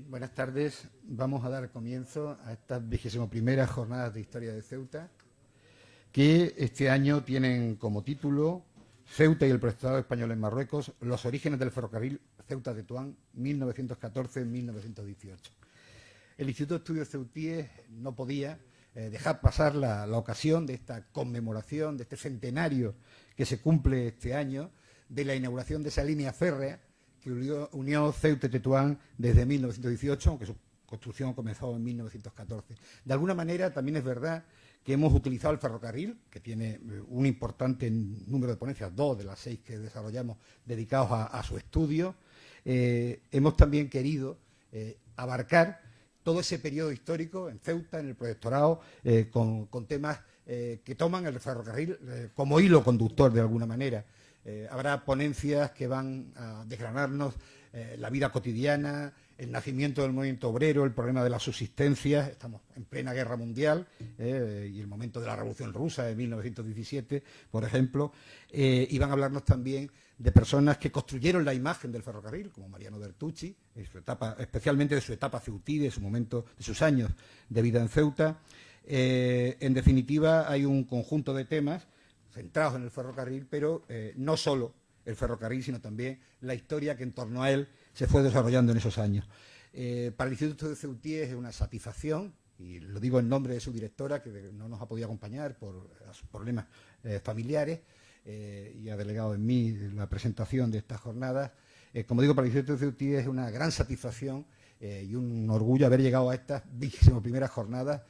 Buenas tardes. Vamos a dar comienzo a estas 21ª jornadas de historia de Ceuta, que este año tienen como título Ceuta y el Protectorado Español en Marruecos, los orígenes del ferrocarril Ceuta-Tetuán, 1914-1918. El Instituto de Estudios Ceutíes no podía dejar pasar la ocasión de esta conmemoración, de este centenario que se cumple este año, de la inauguración de esa línea férrea que unió Ceuta y Tetuán desde 1918, aunque su construcción comenzó en 1914. De alguna manera también es verdad que hemos utilizado el ferrocarril, que tiene un importante número de ponencias, 2 de las 6 que desarrollamos dedicados a su estudio. Hemos también querido abarcar todo ese periodo histórico en Ceuta, en el Protectorado, con temas que toman el ferrocarril como hilo conductor de alguna manera. Habrá ponencias que van a desgranarnos la vida cotidiana, el nacimiento del movimiento obrero, el problema de la subsistencia. Estamos en plena guerra mundial y el momento de la Revolución Rusa de 1917, por ejemplo. Y van a hablarnos también de personas que construyeron la imagen del ferrocarril, como Mariano Bertucci, especialmente de su etapa ceutí, de su momento, de sus años de vida en Ceuta. En definitiva, hay un conjunto de temas centrados en el ferrocarril, pero no solo el ferrocarril, sino también la historia que en torno a él se fue desarrollando en esos años. Para el Instituto de Ceutíes es una satisfacción, y lo digo en nombre de su directora, que no nos ha podido acompañar por sus problemas familiares, y ha delegado en mí la presentación de estas jornadas. Como digo, para el Instituto de Ceutíes es una gran satisfacción y un orgullo haber llegado a estas 21ª jornadas.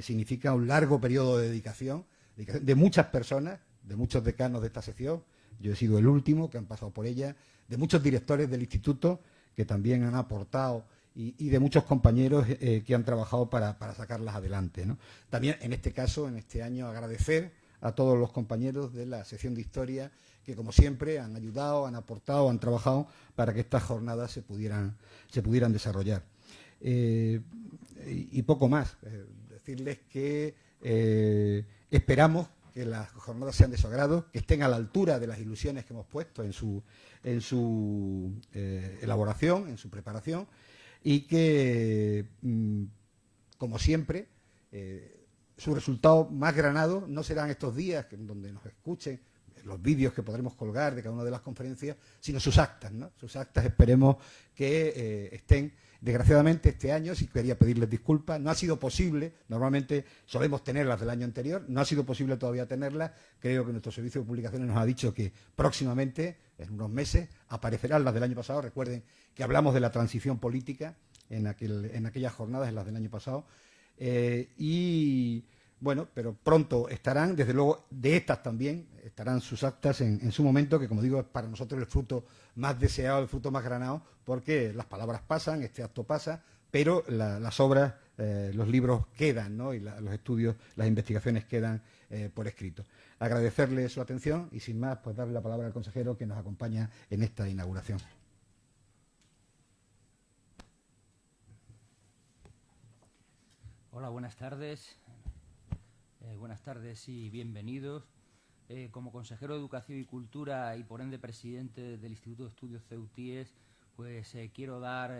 Significa un largo periodo de dedicación de muchas personas, de muchos decanos de esta sección. Yo he sido el último que han pasado por ella, de muchos directores del instituto que también han aportado y de muchos compañeros que han trabajado para sacarlas adelante, ¿no? También en este caso, en este año, agradecer a todos los compañeros de la sección de historia que, como siempre, han ayudado, han aportado, han trabajado para que estas jornadas se pudieran desarrollar. Y poco más. Decirles que esperamos que las jornadas sean de su agrado, que estén a la altura de las ilusiones que hemos puesto en su elaboración, en su preparación, y que, como siempre, su resultado más granado no serán estos días donde nos escuchen, los vídeos que podremos colgar de cada una de las conferencias, sino sus actas, ¿no? Sus actas esperemos que estén. Desgraciadamente este año, sí quería pedirles disculpas, no ha sido posible, normalmente solemos tenerlas del año anterior, no ha sido posible todavía tenerlas. Creo que nuestro servicio de publicaciones nos ha dicho que próximamente, en unos meses, aparecerán las del año pasado. Recuerden que hablamos de la transición política en aquellas jornadas, en las del año pasado. Y bueno, pero pronto estarán, desde luego de estas también, estarán sus actas en su momento, que como digo es para nosotros el fruto más deseado, el fruto más granado, porque las palabras pasan, este acto pasa, pero las obras, los libros quedan, ¿no? Y los estudios, las investigaciones quedan por escrito. Agradecerle su atención y sin más, pues darle la palabra al consejero que nos acompaña en esta inauguración. Hola, buenas tardes. Buenas tardes y bienvenidos. Como consejero de Educación y Cultura y por ende presidente del Instituto de Estudios Ceutíes, pues quiero dar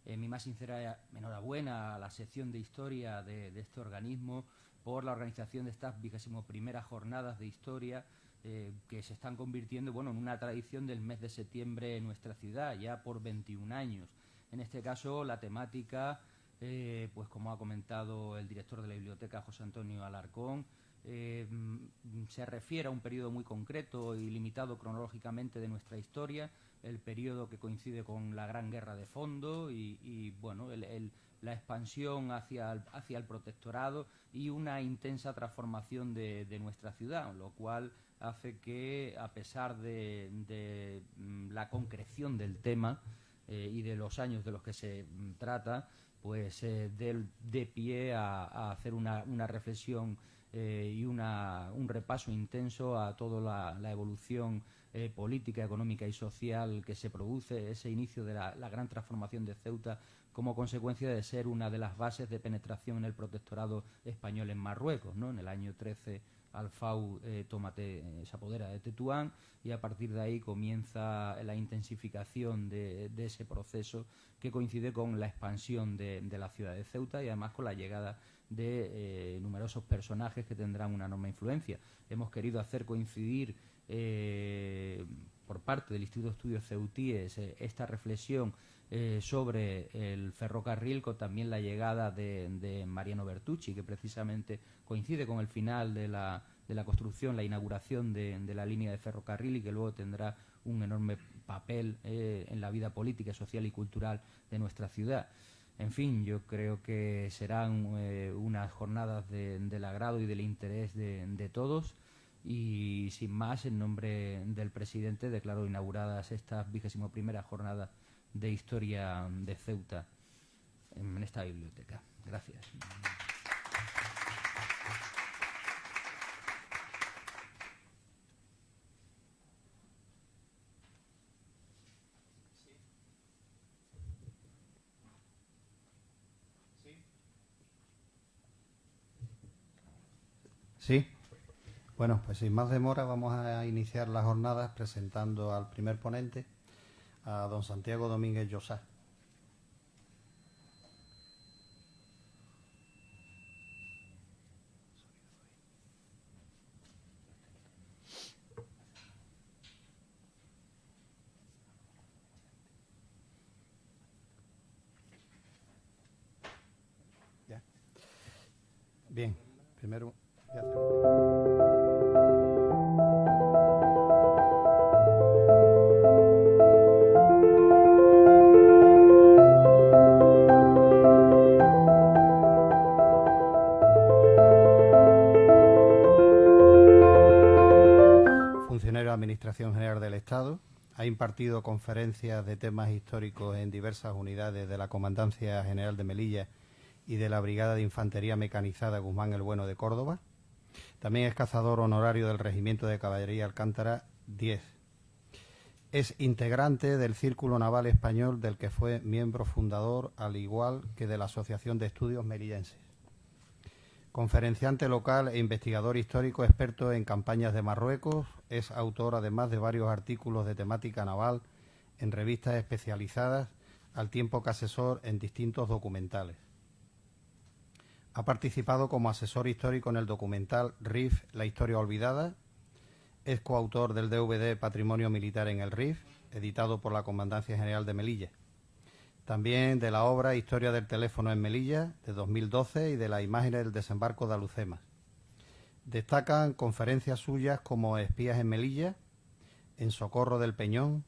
mi más sincera enhorabuena a la sección de Historia de este organismo por la organización de estas 21ª jornadas de Historia que se están convirtiendo, bueno, en una tradición del mes de septiembre en nuestra ciudad, ya por 21 años. En este caso, la temática, pues como ha comentado el director de la biblioteca, José Antonio Alarcón, se refiere a un periodo muy concreto y limitado cronológicamente de nuestra historia, el periodo que coincide con la Gran Guerra de Fondo y bueno, la expansión hacia el protectorado y una intensa transformación de nuestra ciudad, lo cual hace que, a pesar de la concreción del tema y de los años de los que se trata, pues dé pie a hacer una reflexión y un repaso intenso a toda la evolución política, económica y social que se produce, ese inicio de la gran transformación de Ceuta como consecuencia de ser una de las bases de penetración en el protectorado español en Marruecos, ¿no? En el año 13 Alfau se apodera de Tetuán y a partir de ahí comienza la intensificación de ese proceso, que coincide con la expansión de la ciudad de Ceuta y además con la llegada de numerosos personajes que tendrán una enorme influencia. Hemos querido hacer coincidir por parte del Instituto de Estudios Ceutíes esta reflexión sobre el ferrocarril con también la llegada de Mariano Bertucci, que precisamente coincide con el final de la construcción, la inauguración de la línea de ferrocarril, y que luego tendrá un enorme papel en la vida política, social y cultural de nuestra ciudad. En fin, yo creo que serán unas jornadas del agrado y del interés de todos. Y sin más, en nombre del presidente, declaro inauguradas estas 21ª jornadas de historia de Ceuta en esta biblioteca. Gracias. Sí. Bueno, pues sin más demora vamos a iniciar las jornadas presentando al primer ponente, a don Santiago Domínguez Llosá. ¿Ya? Bien, primero voy a hacer funcionario de Administración General del Estado, ha impartido conferencias de temas históricos en diversas unidades de la Comandancia General de Melilla y de la Brigada de Infantería Mecanizada Guzmán el Bueno de Córdoba. También es cazador honorario del Regimiento de Caballería Alcántara 10. Es integrante del Círculo Naval Español, del que fue miembro fundador, al igual que de la Asociación de Estudios Melillenses. Conferenciante local e investigador histórico experto en campañas de Marruecos, es autor además de varios artículos de temática naval en revistas especializadas, al tiempo que asesor en distintos documentales. Ha participado como asesor histórico en el documental RIF, La Historia Olvidada. Es coautor del DVD Patrimonio Militar en el RIF, editado por la Comandancia General de Melilla. También de la obra Historia del Teléfono en Melilla, de 2012, y de las imágenes del desembarco de Alucemas. Destacan conferencias suyas como Espías en Melilla, En Socorro del Peñón,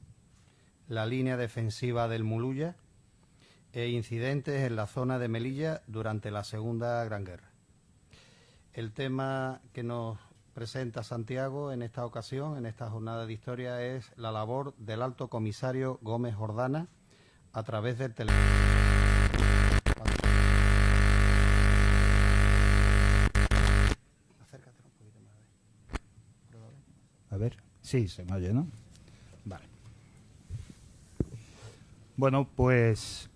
La Línea Defensiva del Muluya e Incidentes en la zona de Melilla durante la Segunda Gran Guerra. El tema que nos presenta Santiago en esta ocasión, en esta jornada de historia, es la labor del Alto Comisario Gómez Jordana a través del teléfono. Acércate un poquito más. A ver, sí, se me oye, ¿no? Vale. Bueno, pues...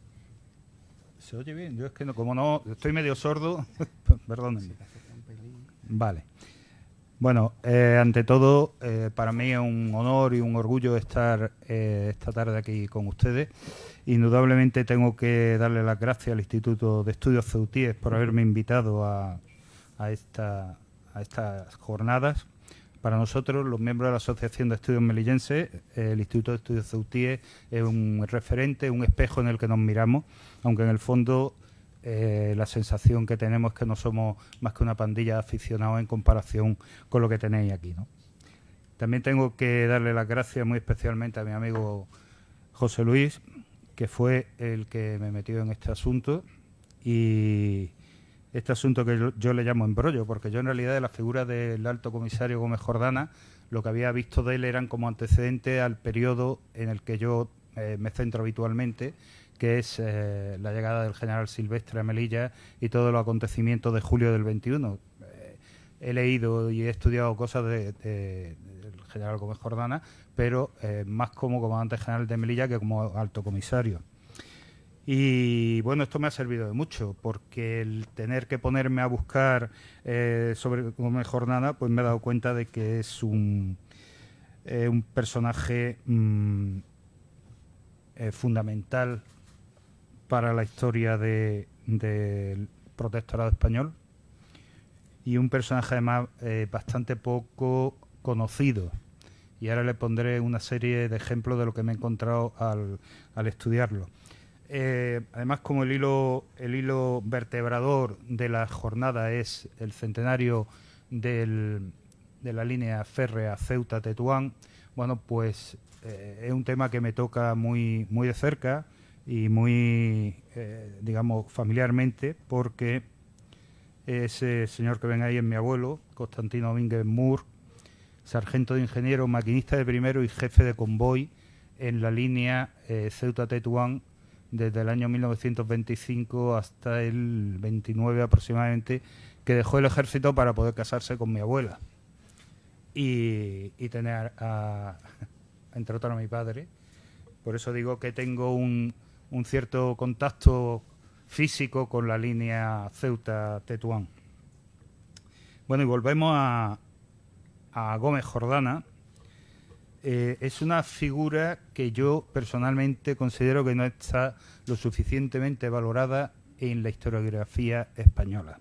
¿Se oye bien? Yo es que no, como no, estoy medio sordo, perdónenme. Vale. Bueno, ante todo, para mí es un honor y un orgullo estar esta tarde aquí con ustedes. Indudablemente tengo que darle las gracias al Instituto de Estudios Ceutíes por haberme invitado a estas jornadas. Para nosotros, los miembros de la Asociación de Estudios Melillenses, el Instituto de Estudios Ceutíes es un referente, un espejo en el que nos miramos, aunque en el fondo la sensación que tenemos es que no somos más que una pandilla de aficionados en comparación con lo que tenéis aquí, ¿no? También tengo que darle las gracias muy especialmente a mi amigo José Luis, que fue el que me metió en este asunto, y este asunto que yo le llamo embrollo, porque yo en realidad de la figura del Alto Comisario Gómez Jordana lo que había visto de él eran como antecedentes al periodo en el que yo me centro habitualmente, que es la llegada del general Silvestre a Melilla y todos los acontecimientos de julio del 21. He leído y he estudiado cosas del general Gómez Jordana, pero más como comandante general de Melilla que como alto comisario. Y bueno, esto me ha servido de mucho, porque el tener que ponerme a buscar sobre Gómez Jordana, pues me he dado cuenta de que es un personaje fundamental para la historia del protectorado español, y un personaje además bastante poco conocido. Y ahora le pondré una serie de ejemplos de lo que me he encontrado al estudiarlo. Además, como el hilo vertebrador de la jornada es el centenario de la línea férrea Ceuta-Tetuán, bueno, pues es un tema que me toca muy, muy de cerca y muy, digamos, familiarmente, porque ese señor que ven ahí es mi abuelo, Constantino Domínguez Mur, sargento de ingeniero, maquinista de primero y jefe de convoy en la línea Ceuta-Tetuán desde el año 1925 hasta el 29 aproximadamente, que dejó el ejército para poder casarse con mi abuela y tener, entre otros, a mi padre. Por eso digo que tengo un cierto contacto físico con la línea Ceuta-Tetuán. Bueno, y volvemos a Gómez Jordana. Es una figura que yo personalmente considero que no está lo suficientemente valorada en la historiografía española.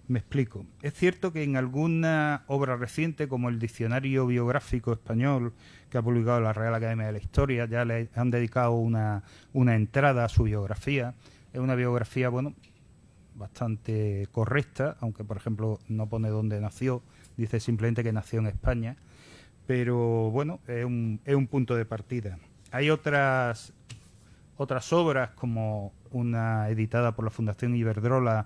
Me explico. Es cierto que en alguna obra reciente, como el Diccionario Biográfico Español, que ha publicado la Real Academia de la Historia, ya le han dedicado una entrada a su biografía. Es una biografía, bueno, bastante correcta, aunque, por ejemplo, no pone dónde nació, dice simplemente que nació en España. Pero bueno, es un punto de partida. Hay otras obras, como una editada por la Fundación Iberdrola,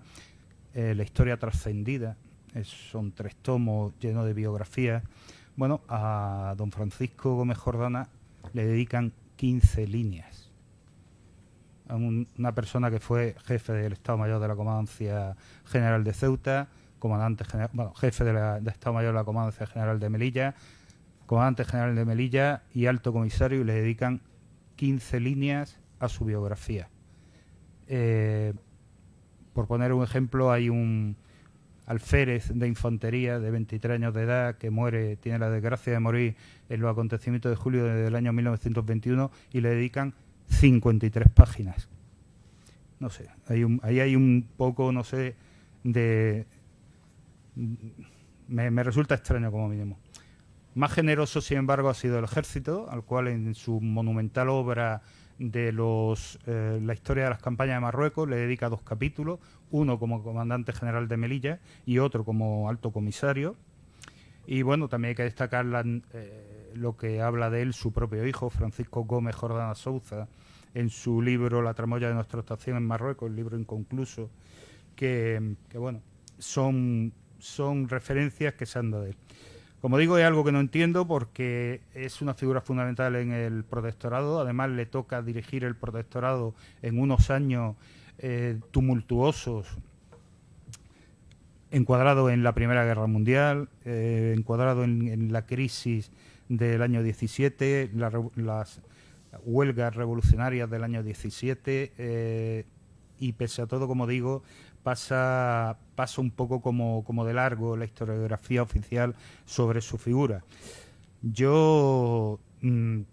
La historia trascendida, son 3 tomos llenos de biografías. Bueno, a don Francisco Gómez Jordana le dedican 15 líneas. A una persona que fue jefe del Estado Mayor de la Comandancia General de Ceuta, jefe del Estado Mayor de la Comandancia General de Melilla, comandante general de Melilla y alto comisario, y le dedican 15 líneas a su biografía. Por poner un ejemplo, hay un alférez de infantería de 23 años de edad que tiene la desgracia de morir en los acontecimientos de julio del año 1921, y le dedican 53 páginas. No sé, ahí hay un poco, no sé, me resulta extraño como mínimo. Más generoso, sin embargo, ha sido el Ejército, al cual en su monumental obra de la historia de las campañas de Marruecos le dedica 2 capítulos, uno como comandante general de Melilla y otro como alto comisario. Y bueno, también hay que destacar lo que habla de él su propio hijo, Francisco Gómez Jordana Souza, en su libro La tramoya de nuestra estación en Marruecos, el libro inconcluso, que bueno, son referencias que se han dado de él. Como digo, es algo que no entiendo, porque es una figura fundamental en el protectorado. Además, le toca dirigir el protectorado en unos años tumultuosos, encuadrado en la Primera Guerra Mundial, encuadrado en la crisis del año 17, las huelgas revolucionarias del año 17, y pese a todo, como digo, pasa un poco como de largo la historiografía oficial sobre su figura. Yo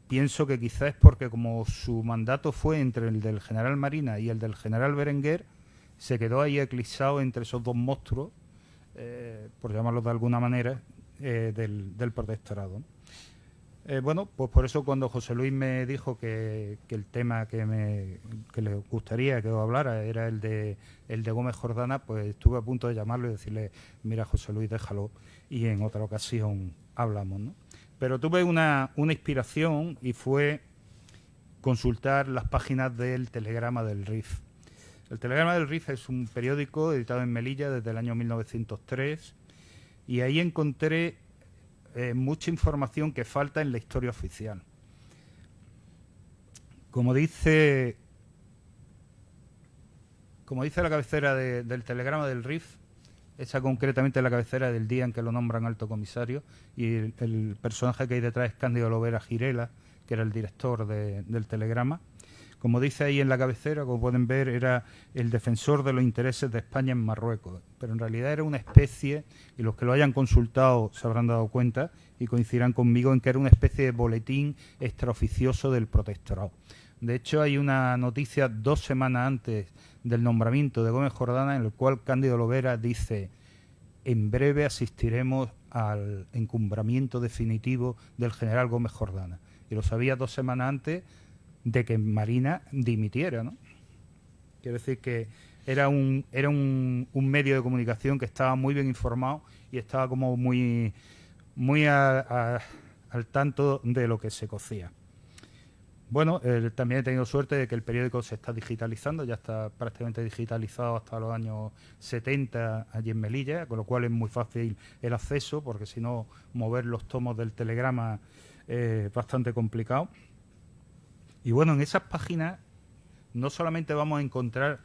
pienso que quizás es porque, como su mandato fue entre el del general Marina y el del general Berenguer, se quedó ahí eclipsado entre esos 2 monstruos, por llamarlos de alguna manera, del protectorado. Bueno, pues por eso, cuando José Luis me dijo que el tema que le gustaría que os hablara era el de Gómez Jordana, pues estuve a punto de llamarlo y decirle: mira, José Luis, déjalo, y en otra ocasión hablamos, ¿no? Pero tuve una inspiración, y fue consultar las páginas del Telegrama del Rif. El Telegrama del Rif es un periódico editado en Melilla desde el año 1903, y ahí encontré mucha información que falta en la historia oficial. Como dice la cabecera del Telegrama del Rif, esa concretamente es la cabecera del día en que lo nombran alto comisario, y el personaje que hay detrás es Cándido Lovera Girela, que era el director del Telegrama. Como dice ahí en la cabecera, como pueden ver, era el defensor de los intereses de España en Marruecos, pero en realidad era una especie, y los que lo hayan consultado se habrán dado cuenta y coincidirán conmigo en que era una especie de boletín extraoficioso del protectorado. De hecho, hay una noticia 2 semanas antes del nombramiento de Gómez Jordana en el cual Cándido Lovera dice: en breve asistiremos al encumbramiento definitivo del general Gómez Jordana. Y lo sabía 2 semanas antes de que Marina dimitiera, ¿no? Quiero decir que era un medio de comunicación que estaba muy bien informado y estaba como muy al tanto de lo que se cocía. Bueno, también he tenido suerte de que el periódico se está digitalizando, ya está prácticamente digitalizado hasta los años 70 allí en Melilla, con lo cual es muy fácil el acceso, porque si no, mover los tomos del telegrama es bastante complicado. Y bueno, en esas páginas no solamente vamos a encontrar,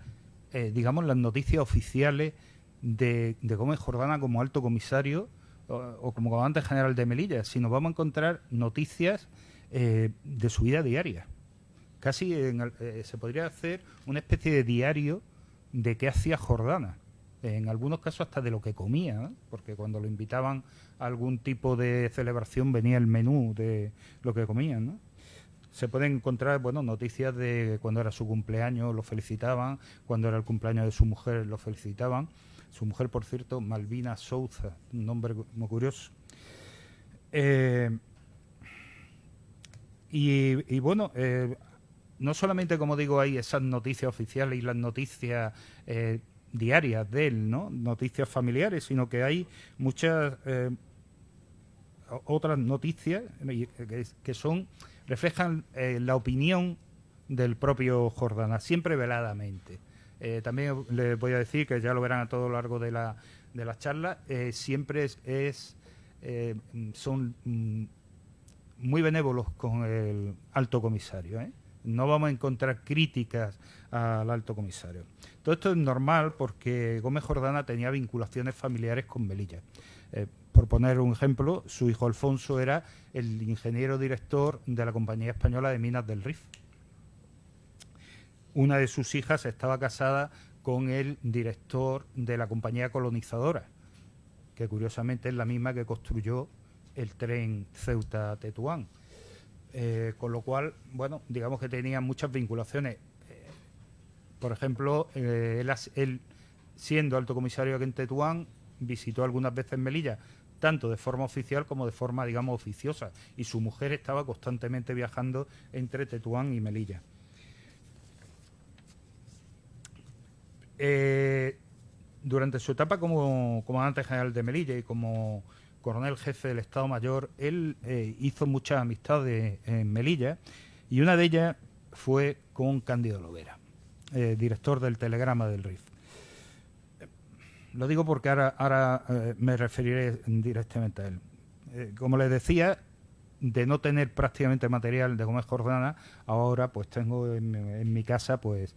digamos, las noticias oficiales de Gómez Jordana como alto comisario o como comandante general de Melilla, sino vamos a encontrar noticias de su vida diaria. Casi se podría hacer una especie de diario de qué hacía Jordana. En algunos casos hasta de lo que comía, ¿no? Porque cuando lo invitaban a algún tipo de celebración venía el menú de lo que comían, ¿no? Se pueden encontrar, bueno, noticias de cuando era su cumpleaños, lo felicitaban, cuando era el cumpleaños de su mujer, lo felicitaban. Su mujer, por cierto, Malvina Souza, un nombre muy curioso. Y bueno, no solamente, como digo, hay esas noticias oficiales y las noticias diarias de él, ¿no? Noticias familiares, sino que hay muchas otras noticias que reflejan la opinión del propio Jordana, siempre veladamente. También les voy a decir, que ya lo verán a todo lo largo de la charla, siempre son muy benévolos con el alto comisario, ¿eh? No vamos a encontrar críticas al alto comisario. Todo esto es normal porque Gómez Jordana tenía vinculaciones familiares con Melilla. Por poner un ejemplo, su hijo Alfonso era el ingeniero director de la Compañía Española de Minas del Rif. Una de sus hijas estaba casada con el director de la Compañía Colonizadora, que curiosamente es la misma que construyó el tren Ceuta-Tetuán. Con lo cual, bueno, digamos que tenía muchas vinculaciones. Por ejemplo, él, siendo alto comisario aquí en Tetuán, visitó algunas veces Melilla, tanto de forma oficial como de forma, digamos, oficiosa. Y su mujer estaba constantemente viajando entre Tetuán y Melilla. Durante su etapa como comandante general de Melilla y como coronel jefe del Estado Mayor, él hizo muchas amistades en Melilla, y una de ellas fue con Cándido Lovera, director del Telegrama del Rif. Lo digo porque ahora me referiré directamente a él. Como les decía, de no tener prácticamente material de Gómez Jordana, ahora pues tengo en mi casa pues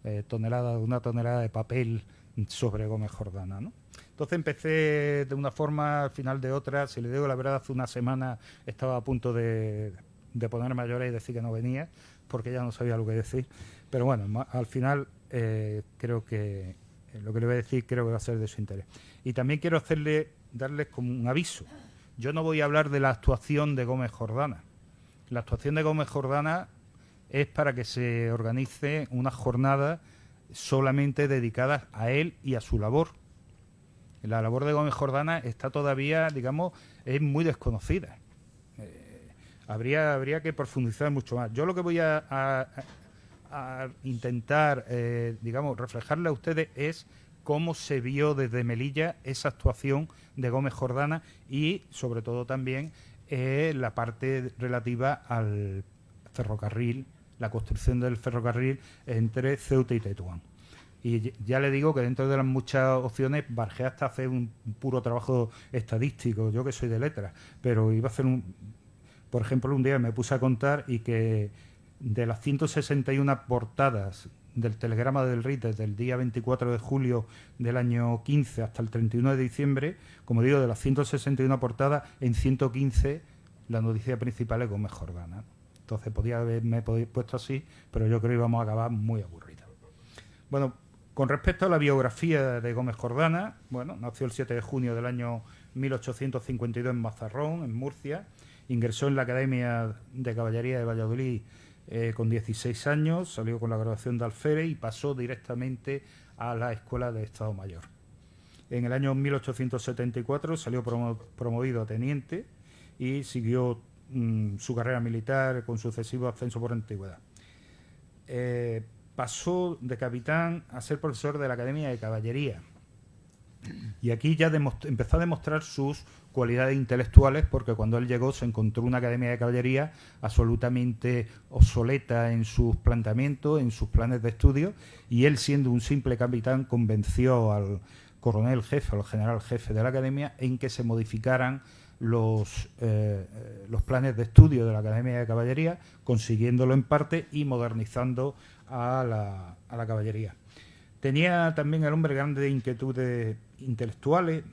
una tonelada de papel sobre Gómez Jordana, ¿no? Entonces empecé de una forma, al final de otra. Si le digo la verdad, hace una semana estaba a punto de ponerme a llorar y decir que no venía, porque ya no sabía lo que decir. Pero bueno, al final creo que lo que le voy a decir creo que va a ser de su interés. Y también quiero darles como un aviso. Yo no voy a hablar de la actuación de Gómez Jordana. La actuación de Gómez Jordana es para que se organice una jornada solamente dedicadas a él y a su labor. La labor de Gómez Jordana está todavía, digamos, es muy desconocida. Habría que profundizar mucho más. Yo lo que voy a intentar, digamos, reflejarle a ustedes es cómo se vio desde Melilla esa actuación de Gómez Jordana y, sobre todo, también la parte relativa al ferrocarril, la construcción del ferrocarril entre Ceuta y Tetuán. Y ya le digo que dentro de las muchas opciones barajé hasta hacer un puro trabajo estadístico, yo que soy de letras, pero iba a hacer por ejemplo, un día me puse a contar y que de las 161 portadas del Telegrama del Rif desde el día 24 de julio del año 15 hasta el 31 de diciembre, como digo, de las 161 portadas, en 115 la noticia principal es Gómez Jordana. Entonces podía haberme puesto así, pero yo creo que íbamos a acabar muy aburridos. Bueno, con respecto a la biografía de Gómez Jordana, bueno, nació el 7 de junio del año 1852 en Mazarrón, en Murcia. Ingresó en la Academia de Caballería de Valladolid con 16 años, salió con la graduación de alférez y pasó directamente a la Escuela de Estado Mayor. En el año 1874 salió promovido a teniente y siguió su carrera militar con sucesivo ascenso por antigüedad. Pasó de capitán a ser profesor de la Academia de Caballería. Y aquí ya empezó a demostrar sus cualidades intelectuales, porque cuando él llegó se encontró una academia de caballería absolutamente obsoleta en sus planteamientos, en sus planes de estudio, y él, siendo un simple capitán, convenció al coronel jefe, al general jefe de la academia, en que se modificaran los planes de estudio de la Academia de Caballería, consiguiéndolo en parte y modernizando a la caballería. Tenía también el hombre grandes inquietudes intelectuales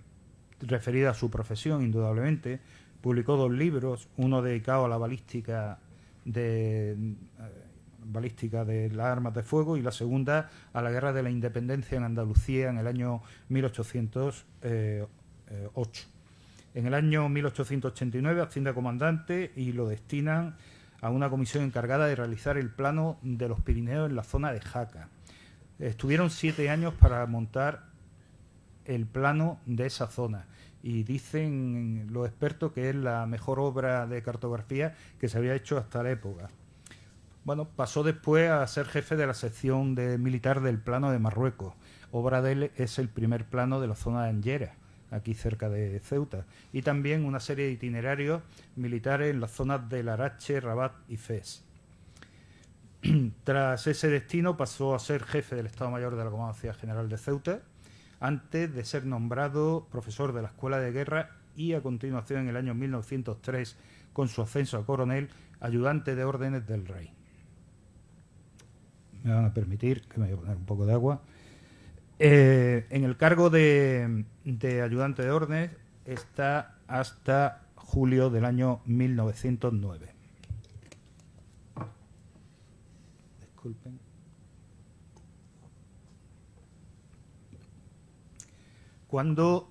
referidas a su profesión, indudablemente. Publicó 2 libros, uno dedicado a la balística de las armas de fuego y la segunda a la Guerra de la Independencia en Andalucía en el año 1808. En el año 1889 asciende a comandante y lo destinan a una comisión encargada de realizar el plano de los Pirineos en la zona de Jaca. Estuvieron 7 años para montar el plano de esa zona y dicen los expertos que es la mejor obra de cartografía que se había hecho hasta la época. Bueno, pasó después a ser jefe de la sección militar del plano de Marruecos. Obra de él es el primer plano de la zona de Angera, aquí cerca de Ceuta, y también una serie de itinerarios militares en las zonas de Larache, Rabat y Fez. Tras ese destino pasó a ser jefe del Estado Mayor de la Comandancia General de Ceuta, antes de ser nombrado profesor de la Escuela de Guerra y a continuación en el año 1903, con su ascenso a coronel, ayudante de órdenes del rey. Me van a permitir que me voy a poner un poco de agua. En el cargo de ayudante de órdenes está hasta julio del año 1909. Disculpen. Cuando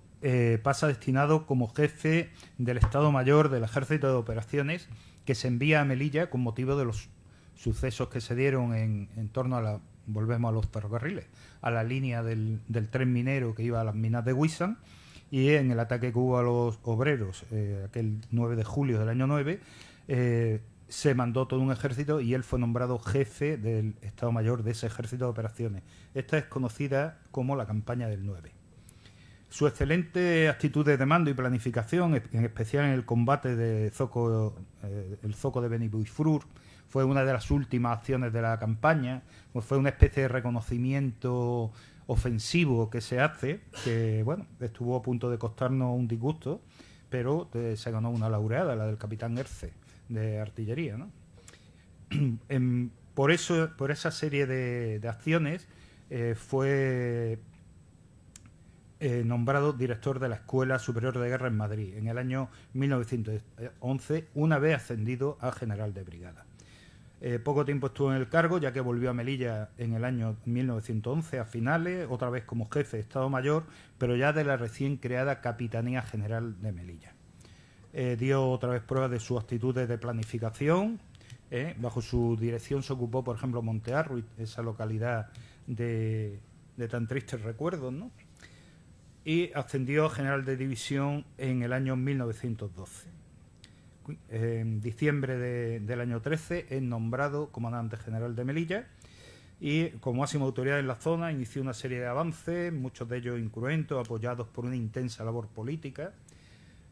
pasa destinado como jefe del Estado Mayor del Ejército de Operaciones, que se envía a Melilla con motivo de los sucesos que se dieron en torno a volvemos a los ferrocarriles, a la línea del tren minero que iba a las minas de Huizán, y en el ataque que hubo a los obreros aquel 9 de julio del año 9, se mandó todo un ejército y él fue nombrado jefe del Estado Mayor de ese ejército de operaciones. Esta es conocida como la campaña del 9. Su excelente actitud de mando y planificación, en especial en el combate de el zoco de Benibuifrur, fue una de las últimas acciones de la campaña. Pues fue una especie de reconocimiento ofensivo que se hace, que bueno, estuvo a punto de costarnos un disgusto, pero se ganó una laureada, la del capitán Herce, de artillería, ¿no? Por esa serie de acciones fue nombrado director de la Escuela Superior de Guerra en Madrid en el año 1911, una vez ascendido a general de brigada. Poco tiempo estuvo en el cargo, ya que volvió a Melilla en el año 1911 a finales, otra vez como jefe de Estado Mayor, pero ya de la recién creada Capitanía General de Melilla. Dio otra vez pruebas de sus actitudes de planificación. Bajo su dirección se ocupó, por ejemplo, Montearruit, esa localidad de tan tristes recuerdos, ¿no? Y ascendió a general de división en el año 1912. En diciembre del año 13 es nombrado comandante general de Melilla y, como máxima autoridad en la zona, inició una serie de avances, muchos de ellos incruentos, apoyados por una intensa labor política,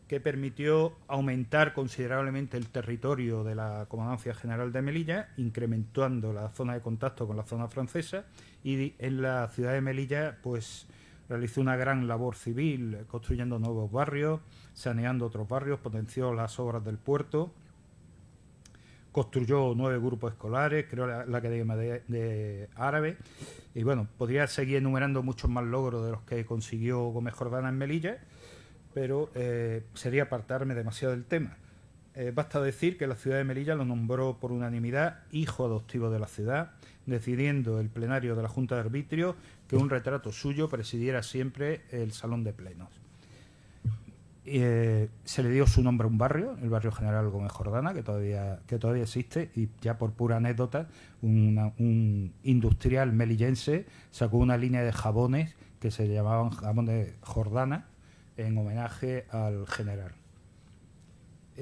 que permitió aumentar considerablemente el territorio de la Comandancia General de Melilla, incrementando la zona de contacto con la zona francesa, y en la ciudad de Melilla pues realizó una gran labor civil, construyendo nuevos barrios, saneando otros barrios, potenció las obras del puerto, construyó 9 grupos escolares, creó la Academia de Árabe, y bueno, podría seguir enumerando muchos más logros de los que consiguió Gómez Jordana en Melilla, pero sería apartarme demasiado del tema. basta decir que la ciudad de Melilla lo nombró por unanimidad hijo adoptivo de la ciudad, decidiendo el plenario de la Junta de Arbitrios que un retrato suyo presidiera siempre el salón de plenos. Se le dio su nombre a un barrio, el barrio General Gómez Jordana, que todavía existe, y ya por pura anécdota, un industrial melillense sacó una línea de jabones que se llamaban jabones Jordana en homenaje al general.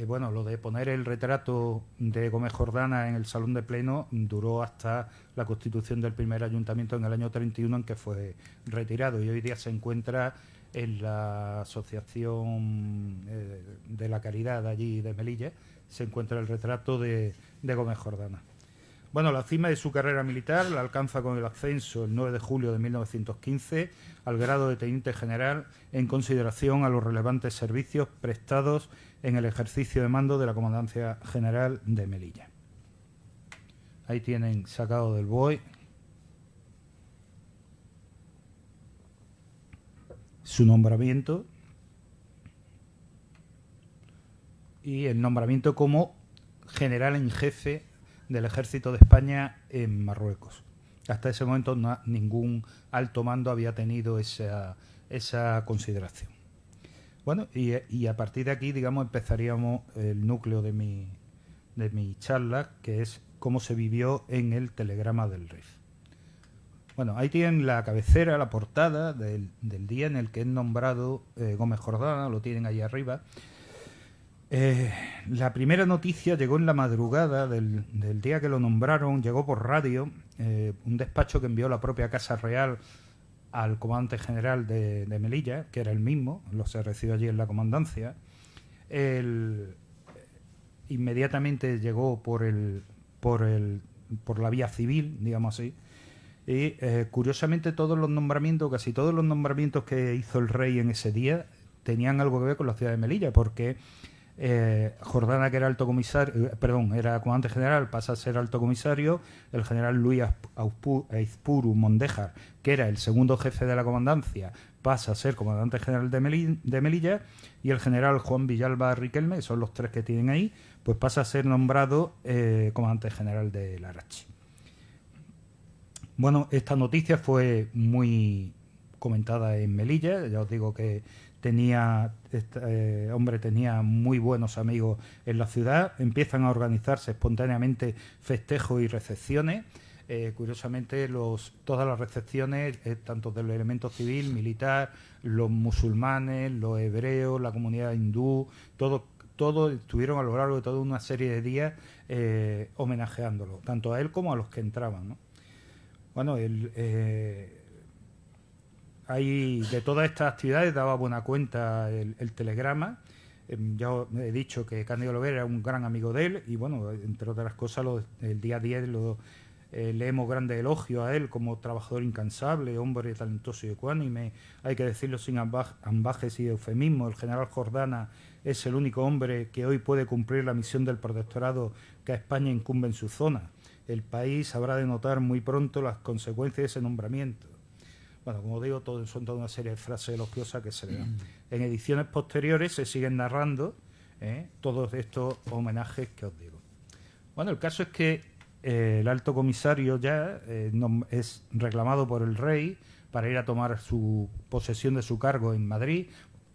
Bueno, lo de poner el retrato de Gómez Jordana en el salón de pleno duró hasta la constitución del primer ayuntamiento en el año 31, en que fue retirado, y hoy día se encuentra en la Asociación de la Caridad allí de Melilla, se encuentra el retrato de Gómez Jordana. Bueno, la cima de su carrera militar la alcanza con el ascenso el 9 de julio de 1915 al grado de teniente general, en consideración a los relevantes servicios prestados en el ejercicio de mando de la Comandancia General de Melilla. Ahí tienen sacado del BOE su nombramiento y el nombramiento como general en jefe del Ejército de España en Marruecos. Hasta ese momento ningún alto mando había tenido esa consideración. Bueno, y a partir de aquí, digamos, empezaríamos el núcleo de mi charla, que es cómo se vivió en el telegrama del Rif. Bueno, ahí tienen la cabecera, la portada del día en el que es nombrado Gómez Jordana, lo tienen ahí arriba. La primera noticia llegó en la madrugada del día que lo nombraron, llegó por radio, un despacho que envió la propia Casa Real al comandante general de Melilla, que era el mismo, se recibió allí en la comandancia. Inmediatamente llegó por la vía civil, digamos así, y curiosamente casi todos los nombramientos que hizo el rey en ese día tenían algo que ver con la ciudad de Melilla, porque Jordana, que era era comandante general, pasa a ser alto comisario. El general Luis Aizpuru Mondéjar, que era el segundo jefe de la comandancia, pasa a ser comandante general de Melilla, y el general Juan Villalba Riquelme, que son los tres que tienen ahí, pues pasa a ser nombrado comandante general de Larache. Bueno, esta noticia fue muy comentada en Melilla. Ya os digo que este hombre tenía muy buenos amigos en la ciudad. Empiezan a organizarse espontáneamente festejos y recepciones. Curiosamente, todas las recepciones, tanto del elemento civil, militar, los musulmanes, los hebreos, la comunidad hindú, todos estuvieron a lo largo de toda una serie de días homenajeándolo, tanto a él como a los que entraban, ¿no? Bueno, de todas estas actividades daba buena cuenta el telegrama. Ya os he dicho que Cándido Lovera era un gran amigo de él, y bueno, entre otras cosas, el día 10 leemos grandes elogios a él como trabajador incansable, hombre talentoso y ecuánime. Hay que decirlo sin ambajes y eufemismos: el general Jordana es el único hombre que hoy puede cumplir la misión del protectorado que a España incumbe en su zona. El país habrá de notar muy pronto las consecuencias de ese nombramiento. Bueno, como digo, son toda una serie de frases elogiosas que se le dan. En ediciones posteriores se siguen narrando todos estos homenajes que os digo. Bueno, el caso es que el alto comisario ya es reclamado por el rey para ir a tomar su posesión de su cargo en Madrid.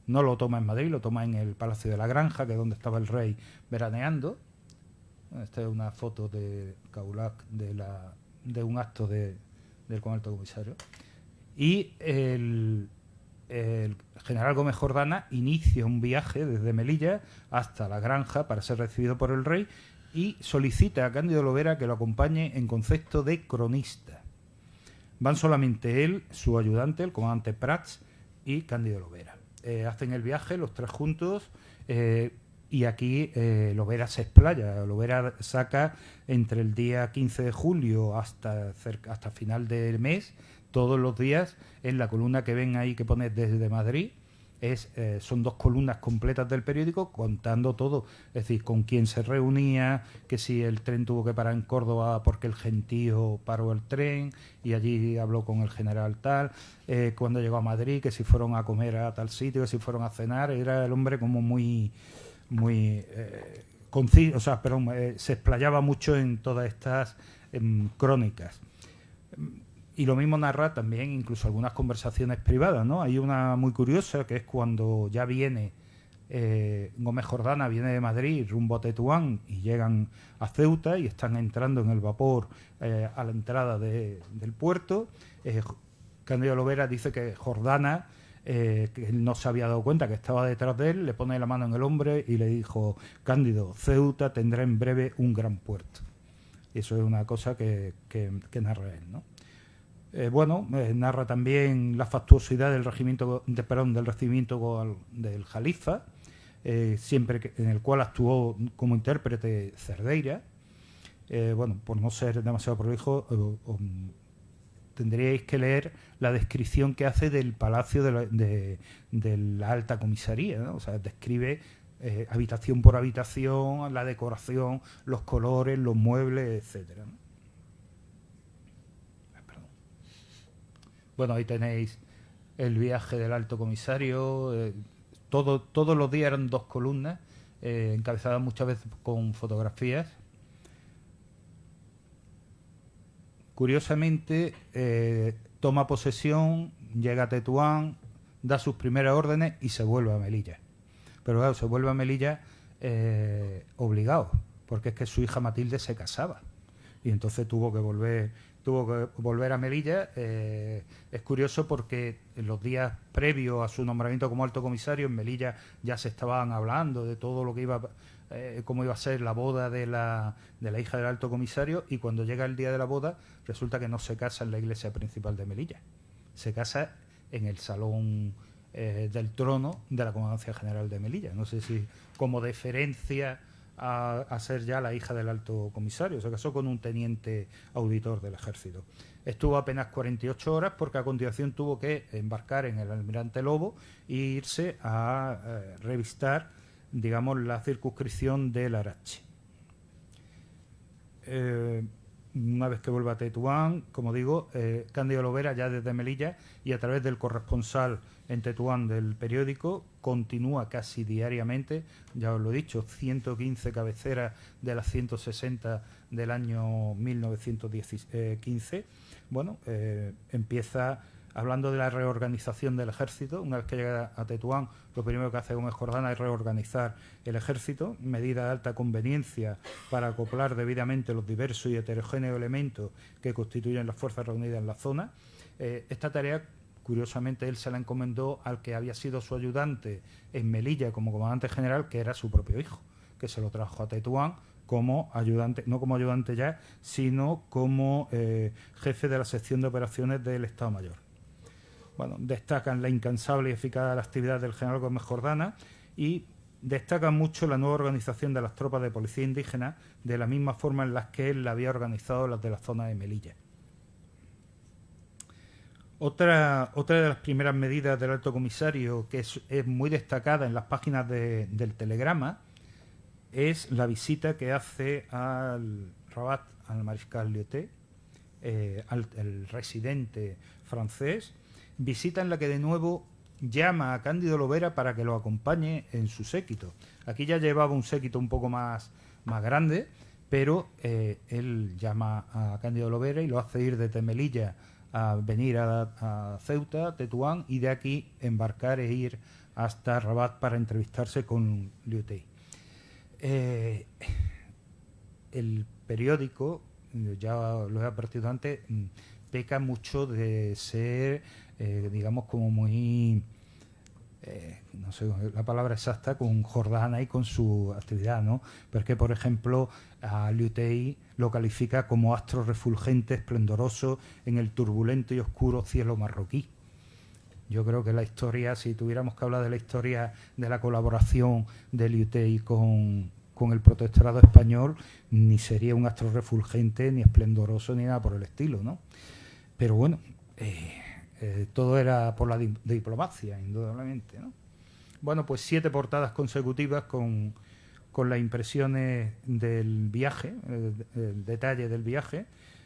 No lo toma en Madrid, lo toma en el Palacio de la Granja, que es donde estaba el rey veraneando. Esta es una foto de Kaulac de un acto del alto comisario. Y el general Gómez Jordana inicia un viaje desde Melilla hasta la Granja para ser recibido por el rey, y solicita a Cándido Lovera que lo acompañe en concepto de cronista. Van solamente él, su ayudante, el comandante Prats, y Cándido Lovera. Hacen el viaje los tres juntos, y aquí Lovera se explaya. Lovera saca entre el día 15 de julio hasta final del mes, todos los días, en la columna que ven ahí que pone desde Madrid. Son 2 columnas completas del periódico contando todo, es decir, con quién se reunía, que si el tren tuvo que parar en Córdoba porque el gentío paró el tren y allí habló con el general tal, cuando llegó a Madrid, que si fueron a comer a tal sitio, que si fueron a cenar. Era el hombre como muy se explayaba mucho en todas estas crónicas. Y lo mismo narra también incluso algunas conversaciones privadas, ¿no? Hay una muy curiosa que es cuando ya viene Gómez Jordana, viene de Madrid rumbo a Tetuán y llegan a Ceuta y están entrando en el vapor a la entrada del puerto. Cándido Lovera dice que Jordana, que él no se había dado cuenta que estaba detrás de él, le pone la mano en el hombro y le dijo: Cándido, Ceuta tendrá en breve un gran puerto. Y eso es una cosa que narra él, ¿no? Narra también la fastuosidad del recibimiento del Jalifa, en el cual actuó como intérprete Cerdeira. Por no ser demasiado prolijo, tendríais que leer la descripción que hace del palacio de la alta comisaría, ¿no? O sea, describe habitación por habitación, la decoración, los colores, los muebles, etcétera, ¿no? Bueno, ahí tenéis el viaje del alto comisario. Todos los días eran 2 columnas, encabezadas muchas veces con fotografías. Curiosamente, toma posesión, llega a Tetuán, da sus primeras órdenes y se vuelve a Melilla. Pero claro, se vuelve a Melilla obligado, porque es que su hija Matilde se casaba y entonces tuvo que volver a Melilla. Es curioso porque en los días previos a su nombramiento como alto comisario en Melilla ya se estaban hablando de todo lo que cómo iba a ser la boda de la hija del alto comisario, y cuando llega el día de la boda resulta que no se casa en la iglesia principal de Melilla, se casa en el salón del trono de la Comandancia General de Melilla. No sé si como deferencia a ser ya la hija del alto comisario. Se casó con un teniente auditor del ejército. Estuvo apenas 48 horas porque a continuación tuvo que embarcar en el Almirante Lobo e irse a revistar, digamos, la circunscripción del Arache. Una vez que vuelve a Tetuán, como digo, Cándido Lovera, ya desde Melilla y a través del corresponsal en Tetuán del periódico, continúa casi diariamente, ya os lo he dicho, 115 cabeceras de las 160 del año 1915. Empieza hablando de la reorganización del ejército. Una vez que llega a Tetuán, lo primero que hace Gómez Jordana es reorganizar el ejército, medida de alta conveniencia para acoplar debidamente los diversos y heterogéneos elementos que constituyen las fuerzas reunidas en la zona. Esta tarea, curiosamente, él se la encomendó al que había sido su ayudante en Melilla como comandante general, que era su propio hijo, que se lo trajo a Tetuán como ayudante, no como ayudante ya, sino como jefe de la sección de operaciones del Estado Mayor. Destacan la incansable y eficaz actividad del general Gómez Jordana y destacan mucho la nueva organización de las tropas de policía indígena, de la misma forma en las que él había organizado las de la zona de Melilla. Otra de las primeras medidas del alto comisario, que es muy destacada en las páginas del Telegrama, es la visita que hace al Rabat, al mariscal Lyoté, el residente francés, visita en la que de nuevo llama a Cándido Lovera para que lo acompañe en su séquito. Aquí ya llevaba un séquito un poco más grande, pero él llama a Cándido Lovera y lo hace ir desde Melilla a venir a Ceuta, Tetuán, y de aquí embarcar e ir hasta Rabat para entrevistarse con Lyoté. El periódico, ya lo he advertido antes, peca mucho de ser, digamos, como muy, no sé la palabra exacta, con Jordana y con su actividad, ¿no? Porque, por ejemplo, a Lyoté lo califica como astro refulgente, esplendoroso en el turbulento y oscuro cielo marroquí. Yo creo que la historia, si tuviéramos que hablar de la historia de la colaboración de Lyoté con el protectorado español, ni sería un astro refulgente, ni esplendoroso, ni nada por el estilo, ¿no? Pero bueno, todo era por la diplomacia, indudablemente, ¿no? Bueno, pues 7 portadas consecutivas con las impresiones del viaje, el detalle del viaje,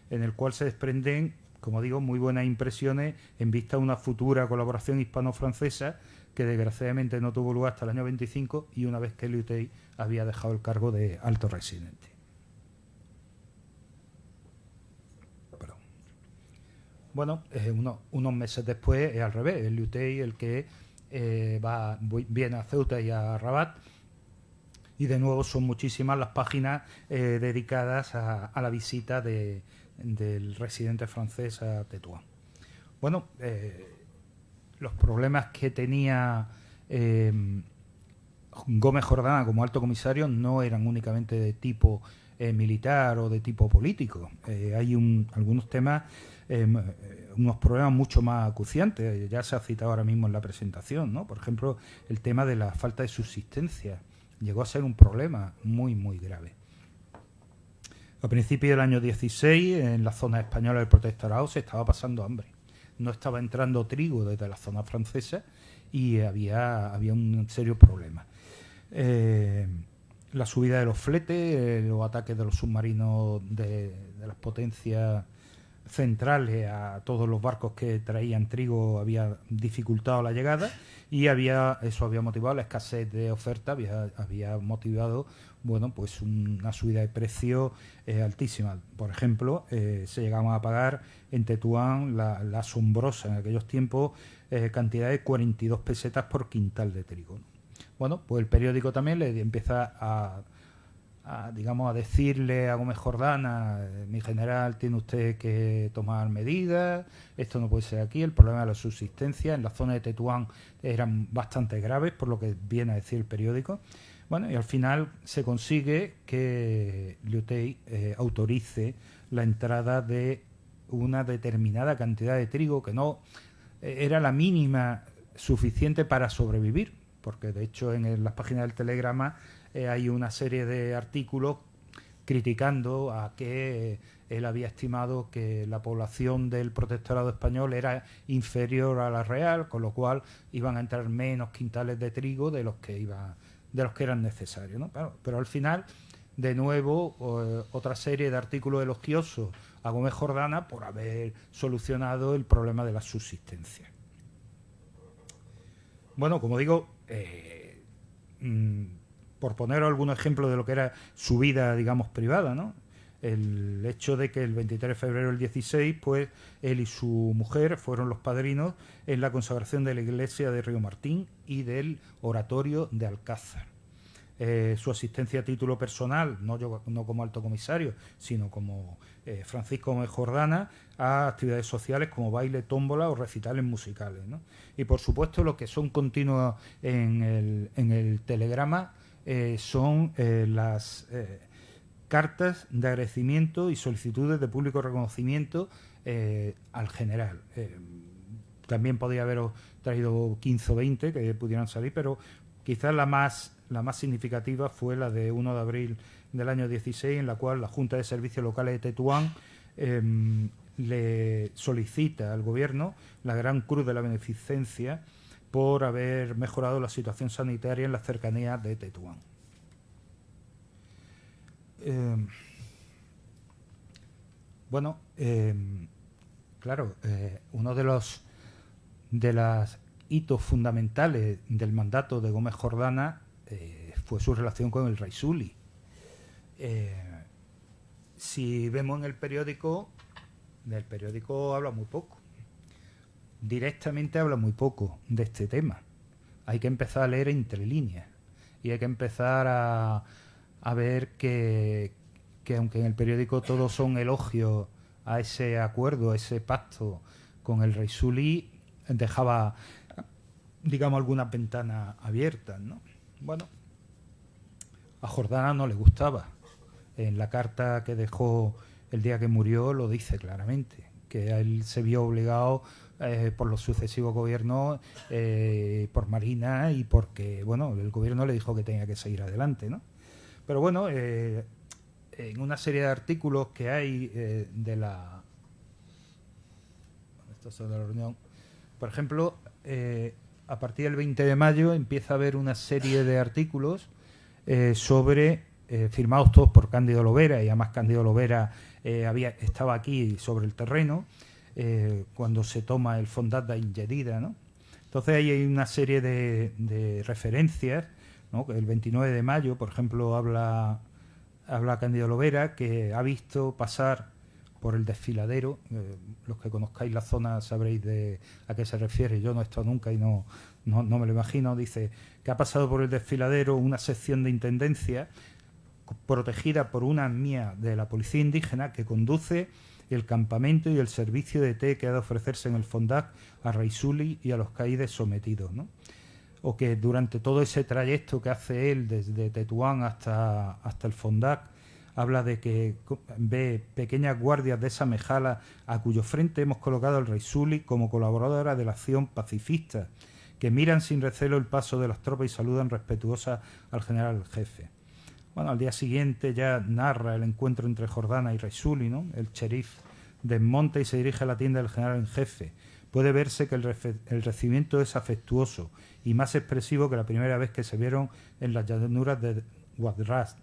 en el cual se desprenden, como digo, muy buenas impresiones en vista de una futura colaboración hispano-francesa que desgraciadamente no tuvo lugar hasta el año 25 y una vez que Lyautey había dejado el cargo de alto residente. Perdón. Bueno, unos meses después es al revés, es Lyautey el que viene a Ceuta y a Rabat, y de nuevo son muchísimas las páginas dedicadas a la visita del residente francés a Tetuán. Bueno, los problemas que tenía Gómez Jordana como alto comisario no eran únicamente de tipo militar o de tipo político. Hay algunos temas, unos problemas mucho más acuciantes. Ya se ha citado ahora mismo en la presentación, ¿no? Por ejemplo, el tema de la falta de subsistencia. Llegó a ser un problema muy, muy grave. A principios del año 16, en la zona española del protectorado se estaba pasando hambre. No estaba entrando trigo desde la zona francesa y había un serio problema. La subida de los fletes, los ataques de los submarinos de las potencias centrales a todos los barcos que traían trigo había dificultado la llegada y eso había motivado la escasez de oferta, había motivado pues una subida de precios altísima. Por ejemplo, se llegaban a pagar en Tetuán la asombrosa en aquellos tiempos cantidad de 42 pesetas por quintal de trigo, ¿no? Bueno, pues el periódico también le empieza a decirle a Gómez Jordana: mi general, tiene usted que tomar medidas, esto no puede ser aquí. El problema de la subsistencia en la zona de Tetuán eran bastante graves, por lo que viene a decir el periódico. Bueno, y al final se consigue que Lyautey autorice la entrada de una determinada cantidad de trigo que no era la mínima suficiente para sobrevivir, porque de hecho en las páginas del Telegrama hay una serie de artículos criticando a que él había estimado que la población del protectorado español era inferior a la real, con lo cual iban a entrar menos quintales de trigo de los que eran necesarios, ¿no? Pero al final, de nuevo, otra serie de artículos elogiosos a Gómez Jordana por haber solucionado el problema de la subsistencia. Bueno, como digo, por poner algunos ejemplos de lo que era su vida, digamos, privada, ¿no? El hecho de que el 23 de febrero del 16, pues él y su mujer fueron los padrinos en la consagración de la iglesia de Río Martín y del oratorio de Alcázar. Su asistencia a título personal, no como alto comisario, sino como Francisco Gómez Jordana, a actividades sociales como baile, tómbola o recitales musicales, ¿no? Y por supuesto lo que son continuos en el Telegrama son las cartas de agradecimiento y solicitudes de público reconocimiento al general. También podría haberos traído 15 o 20 que pudieran salir, pero quizás la más significativa fue la de 1 de abril del año 16, en la cual la Junta de Servicios Locales de Tetuán le solicita al gobierno la Gran Cruz de la Beneficencia por haber mejorado la situación sanitaria en las cercanías de Tetuán. Claro, uno de los hitos fundamentales del mandato de Gómez Jordana fue su relación con el rey Sully. Si vemos en el periódico habla muy poco. Directamente habla muy poco de este tema. Hay que empezar a leer entre líneas y hay que empezar a ver que aunque en el periódico todos son elogios a ese acuerdo, a ese pacto con el rey Sully, dejaba, digamos, algunas ventanas abiertas, ¿no? Bueno, a Jordana no le gustaba. En la carta que dejó el día que murió lo dice claramente, que él se vio obligado por los sucesivos gobiernos, por Marina y porque, bueno, el gobierno le dijo que tenía que seguir adelante, ¿no? Pero bueno, en una serie de artículos que hay de la reunión, por ejemplo, a partir del 20 de mayo empieza a haber una serie de artículos firmados todos por Cándido Lovera, y además Cándido Lovera estaba aquí sobre el terreno cuando se toma el Fondat d'Enjedida, ¿no? Entonces ahí hay una serie de referencias, ¿no? El 29 de mayo, por ejemplo, habla Cándido Lovera, que ha visto pasar por el desfiladero. Los que conozcáis la zona sabréis a qué se refiere. Yo no he estado nunca y no me lo imagino. Dice que ha pasado por el desfiladero una sección de intendencia protegida por una mía de la policía indígena que conduce el campamento y el servicio de té que ha de ofrecerse en el Fondac a Raisuli y a los caídes sometidos, ¿no? O que durante todo ese trayecto que hace él desde Tetuán hasta el Fondac, habla de que ve pequeñas guardias de esa mejala a cuyo frente hemos colocado al Raisuli como colaboradora de la acción pacifista, que miran sin recelo el paso de las tropas y saludan respetuosa al general jefe. Bueno, al día siguiente ya narra el encuentro entre Jordana y Raisuli, ¿no? El sheriff desmonta y se dirige a la tienda del general en jefe. Puede verse que el recibimiento es afectuoso y más expresivo que la primera vez que se vieron en las llanuras de Guadras.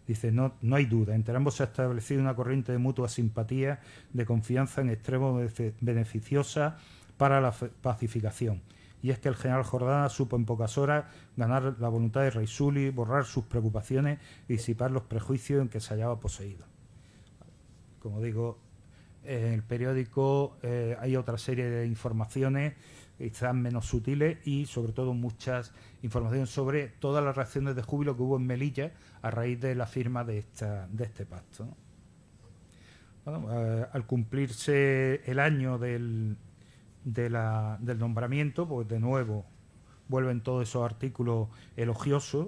Dice, no hay duda, entre ambos se ha establecido una corriente de mutua simpatía, de confianza en extremo beneficiosa para la pacificación. Y es que el general Jordana supo en pocas horas ganar la voluntad de Raisuli, borrar sus preocupaciones y disipar los prejuicios en que se hallaba poseído. Como digo, en el periódico hay otra serie de informaciones, quizás menos sutiles, y sobre todo muchas informaciones sobre todas las reacciones de júbilo que hubo en Melilla a raíz de la firma de este pacto, ¿no? Bueno, al cumplirse el año del nombramiento, pues de nuevo vuelven todos esos artículos elogiosos.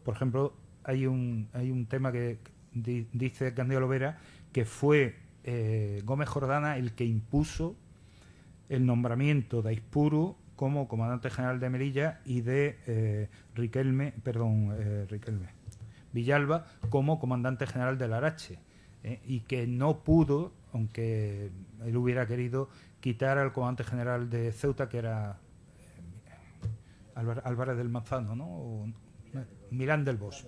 Por ejemplo, hay un tema que dice Cándido Lovera, que fue Gómez Jordana el que impuso el nombramiento de Aispuru como comandante general de Melilla y de Villalba como comandante general del Larache, y que no pudo, aunque él hubiera querido, quitar al comandante general de Ceuta, que era Álvarez del Manzano, ¿no? O Milán del Bosch,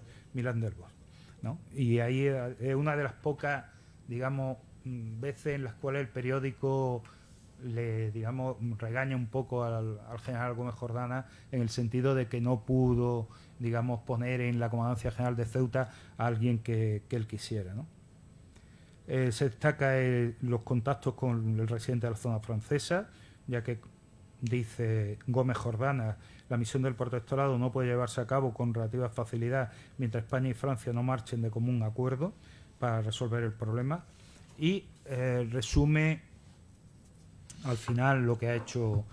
¿no? Y ahí es una de las pocas, digamos, veces en las cuales el periódico le, digamos, regaña un poco al general Gómez Jordana, en el sentido de que no pudo, digamos, poner en la comandancia general de Ceuta a alguien que él quisiera, ¿no? Se destaca los contactos con el residente de la zona francesa, ya que dice Gómez Jordana, la misión del protectorado no puede llevarse a cabo con relativa facilidad mientras España y Francia no marchen de común acuerdo para resolver el problema, y resume al final lo que ha hecho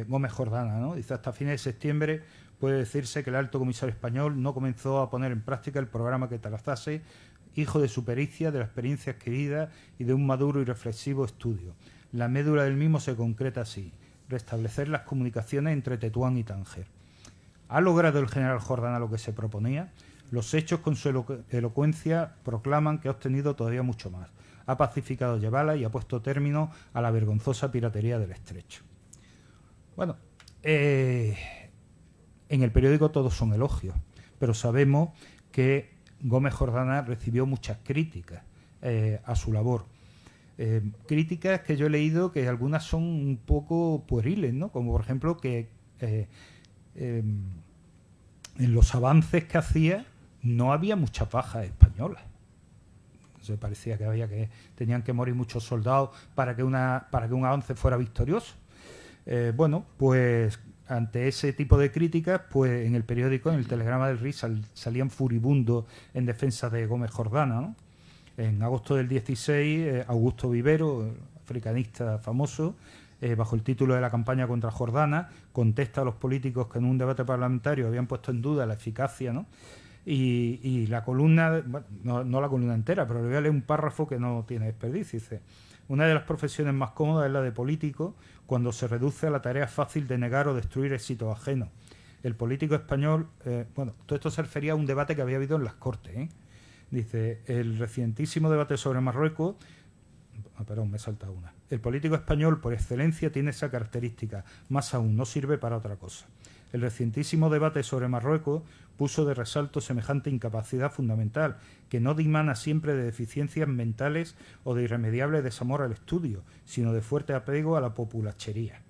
Gómez Jordana, ¿no? Dice, hasta fines de septiembre puede decirse que el alto comisario español no comenzó a poner en práctica el programa que trazase, hijo de su pericia, de la experiencia adquirida y de un maduro y reflexivo estudio. La médula del mismo se concreta así: restablecer las comunicaciones entre Tetuán y Tánger. ¿Ha logrado el general Jordana lo que se proponía? Los hechos con su elocuencia proclaman que ha obtenido todavía mucho más. Ha pacificado Yebala y ha puesto término a la vergonzosa piratería del Estrecho. Bueno, en el periódico todos son elogios, pero sabemos que Gómez Jordana recibió muchas críticas a su labor. Críticas que yo he leído que algunas son un poco pueriles, ¿no? Como por ejemplo que en los avances que hacía no había muchas bajas españolas. Entonces parecía que tenían que morir muchos soldados para que un avance fuera victorioso. Bueno, pues ante ese tipo de críticas, pues en el periódico, en el Telegrama del Rey, salían furibundos en defensa de Gómez Jordana, ¿no? En agosto del 16, Augusto Vivero, africanista famoso, bajo el título de la campaña contra Jordana, contesta a los políticos que en un debate parlamentario habían puesto en duda la eficacia, ¿no? Y la columna, bueno, no la columna entera, pero le voy a leer un párrafo que no tiene desperdicio. Dice: una de las profesiones más cómodas es la de político, cuando se reduce a la tarea fácil de negar o destruir éxitos ajenos. El político español, bueno, todo esto se refería a un debate que había habido en las Cortes, ¿eh? Dice, el recientísimo debate sobre Marruecos, perdón, me salta una. El político español, por excelencia, tiene esa característica, más aún, no sirve para otra cosa. El recientísimo debate sobre Marruecos puso de resalto semejante incapacidad fundamental, que no dimana siempre de deficiencias mentales o de irremediable desamor al estudio, sino de fuerte apego a la populachería.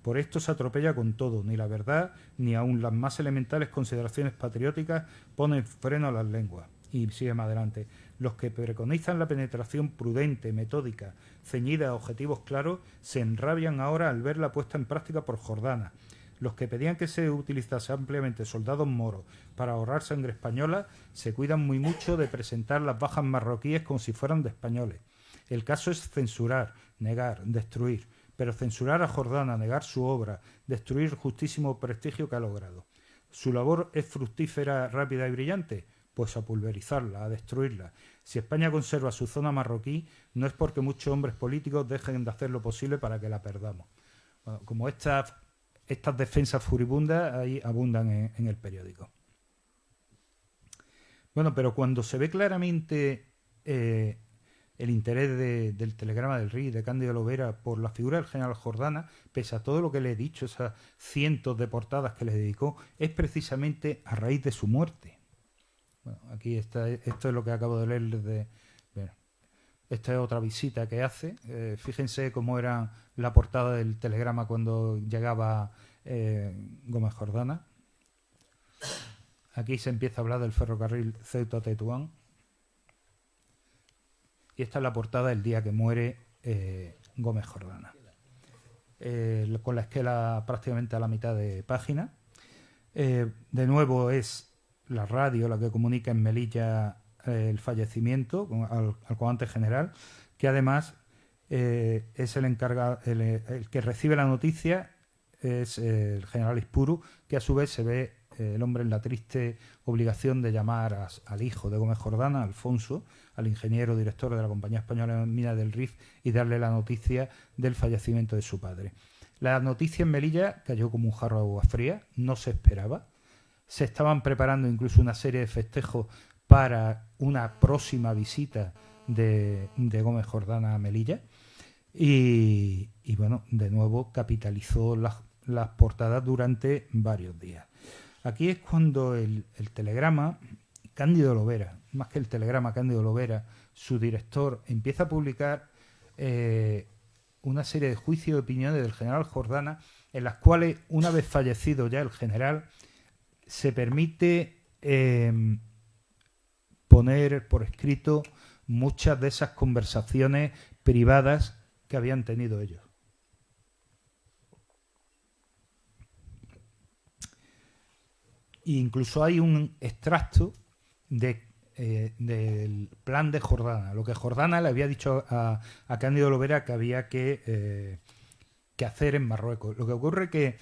Por esto se atropella con todo, ni la verdad, ni aun las más elementales consideraciones patrióticas ponen freno a las lenguas. Y sigue más adelante. Los que preconizan la penetración prudente, metódica, ceñida a objetivos claros, se enrabian ahora al ver la puesta en práctica por Jordana. Los que pedían que se utilizase ampliamente soldados moros para ahorrar sangre española, se cuidan muy mucho de presentar las bajas marroquíes como si fueran de españoles. El caso es censurar, negar, destruir. Pero censurar a Jordana, negar su obra, destruir el justísimo prestigio que ha logrado. ¿Su labor es fructífera, rápida y brillante? Pues a pulverizarla, a destruirla. Si España conserva su zona marroquí, no es porque muchos hombres políticos dejen de hacer lo posible para que la perdamos. Bueno, como estas defensas furibundas ahí abundan en el periódico. Bueno, pero cuando se ve claramente el interés del telegrama del Rey, de Cándido Lovera, por la figura del general Jordana, pese a todo lo que le he dicho, esas cientos de portadas que le dedicó, es precisamente a raíz de su muerte. Bueno, aquí está, esto es lo que acabo de leer. Esta es otra visita que hace. Fíjense cómo era la portada del telegrama cuando llegaba Gómez Jordana. Aquí se empieza a hablar del ferrocarril Ceuta-Tetuán. Y esta es la portada del día que muere Gómez Jordana. Con la esquela prácticamente a la mitad de página. De nuevo es la radio la que comunica en Melilla el fallecimiento al comandante general, que además es el encargado, el que recibe la noticia es el general Ispuru, que a su vez se ve el hombre en la triste obligación de llamar al hijo de Gómez Jordana, Alfonso, al ingeniero director de la Compañía Española de Minas del Rif, y darle la noticia del fallecimiento de su padre. La noticia en Melilla cayó como un jarro de agua fría, no se esperaba. Se estaban preparando incluso una serie de festejos para una próxima visita de Gómez Jordana a Melilla. Y bueno, de nuevo capitalizó las portadas durante varios días. Aquí es cuando el telegrama, Cándido Lovera, más que el telegrama, Cándido Lovera, su director, empieza a publicar una serie de juicios y opiniones del general Jordana, en las cuales, una vez fallecido ya el general, se permite poner por escrito muchas de esas conversaciones privadas que habían tenido ellos. E incluso hay un extracto del plan de Jordana, lo que Jordana le había dicho a Cándido Lovera que había que hacer en Marruecos. Lo que ocurre es que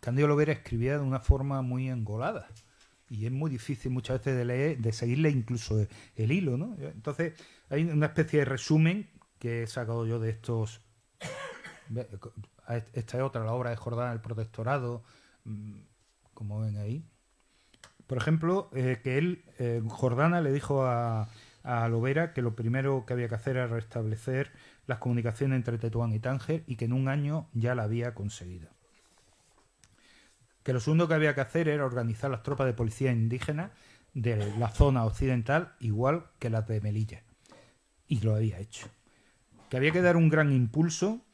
Cándido Lovera escribía de una forma muy engolada y es muy difícil muchas veces de leer, de seguirle incluso el hilo, ¿no? Entonces hay una especie de resumen que he sacado yo de estos. Esta es otra, la obra de Jordana, El Protectorado, como ven ahí. Por ejemplo, que Jordana le dijo a Lovera que lo primero que había que hacer era restablecer las comunicaciones entre Tetuán y Tánger y que en un año ya la había conseguido. Que lo segundo que había que hacer era organizar las tropas de policía indígenas de la zona occidental igual que las de Melilla. Y lo había hecho. Que había que dar un gran impulso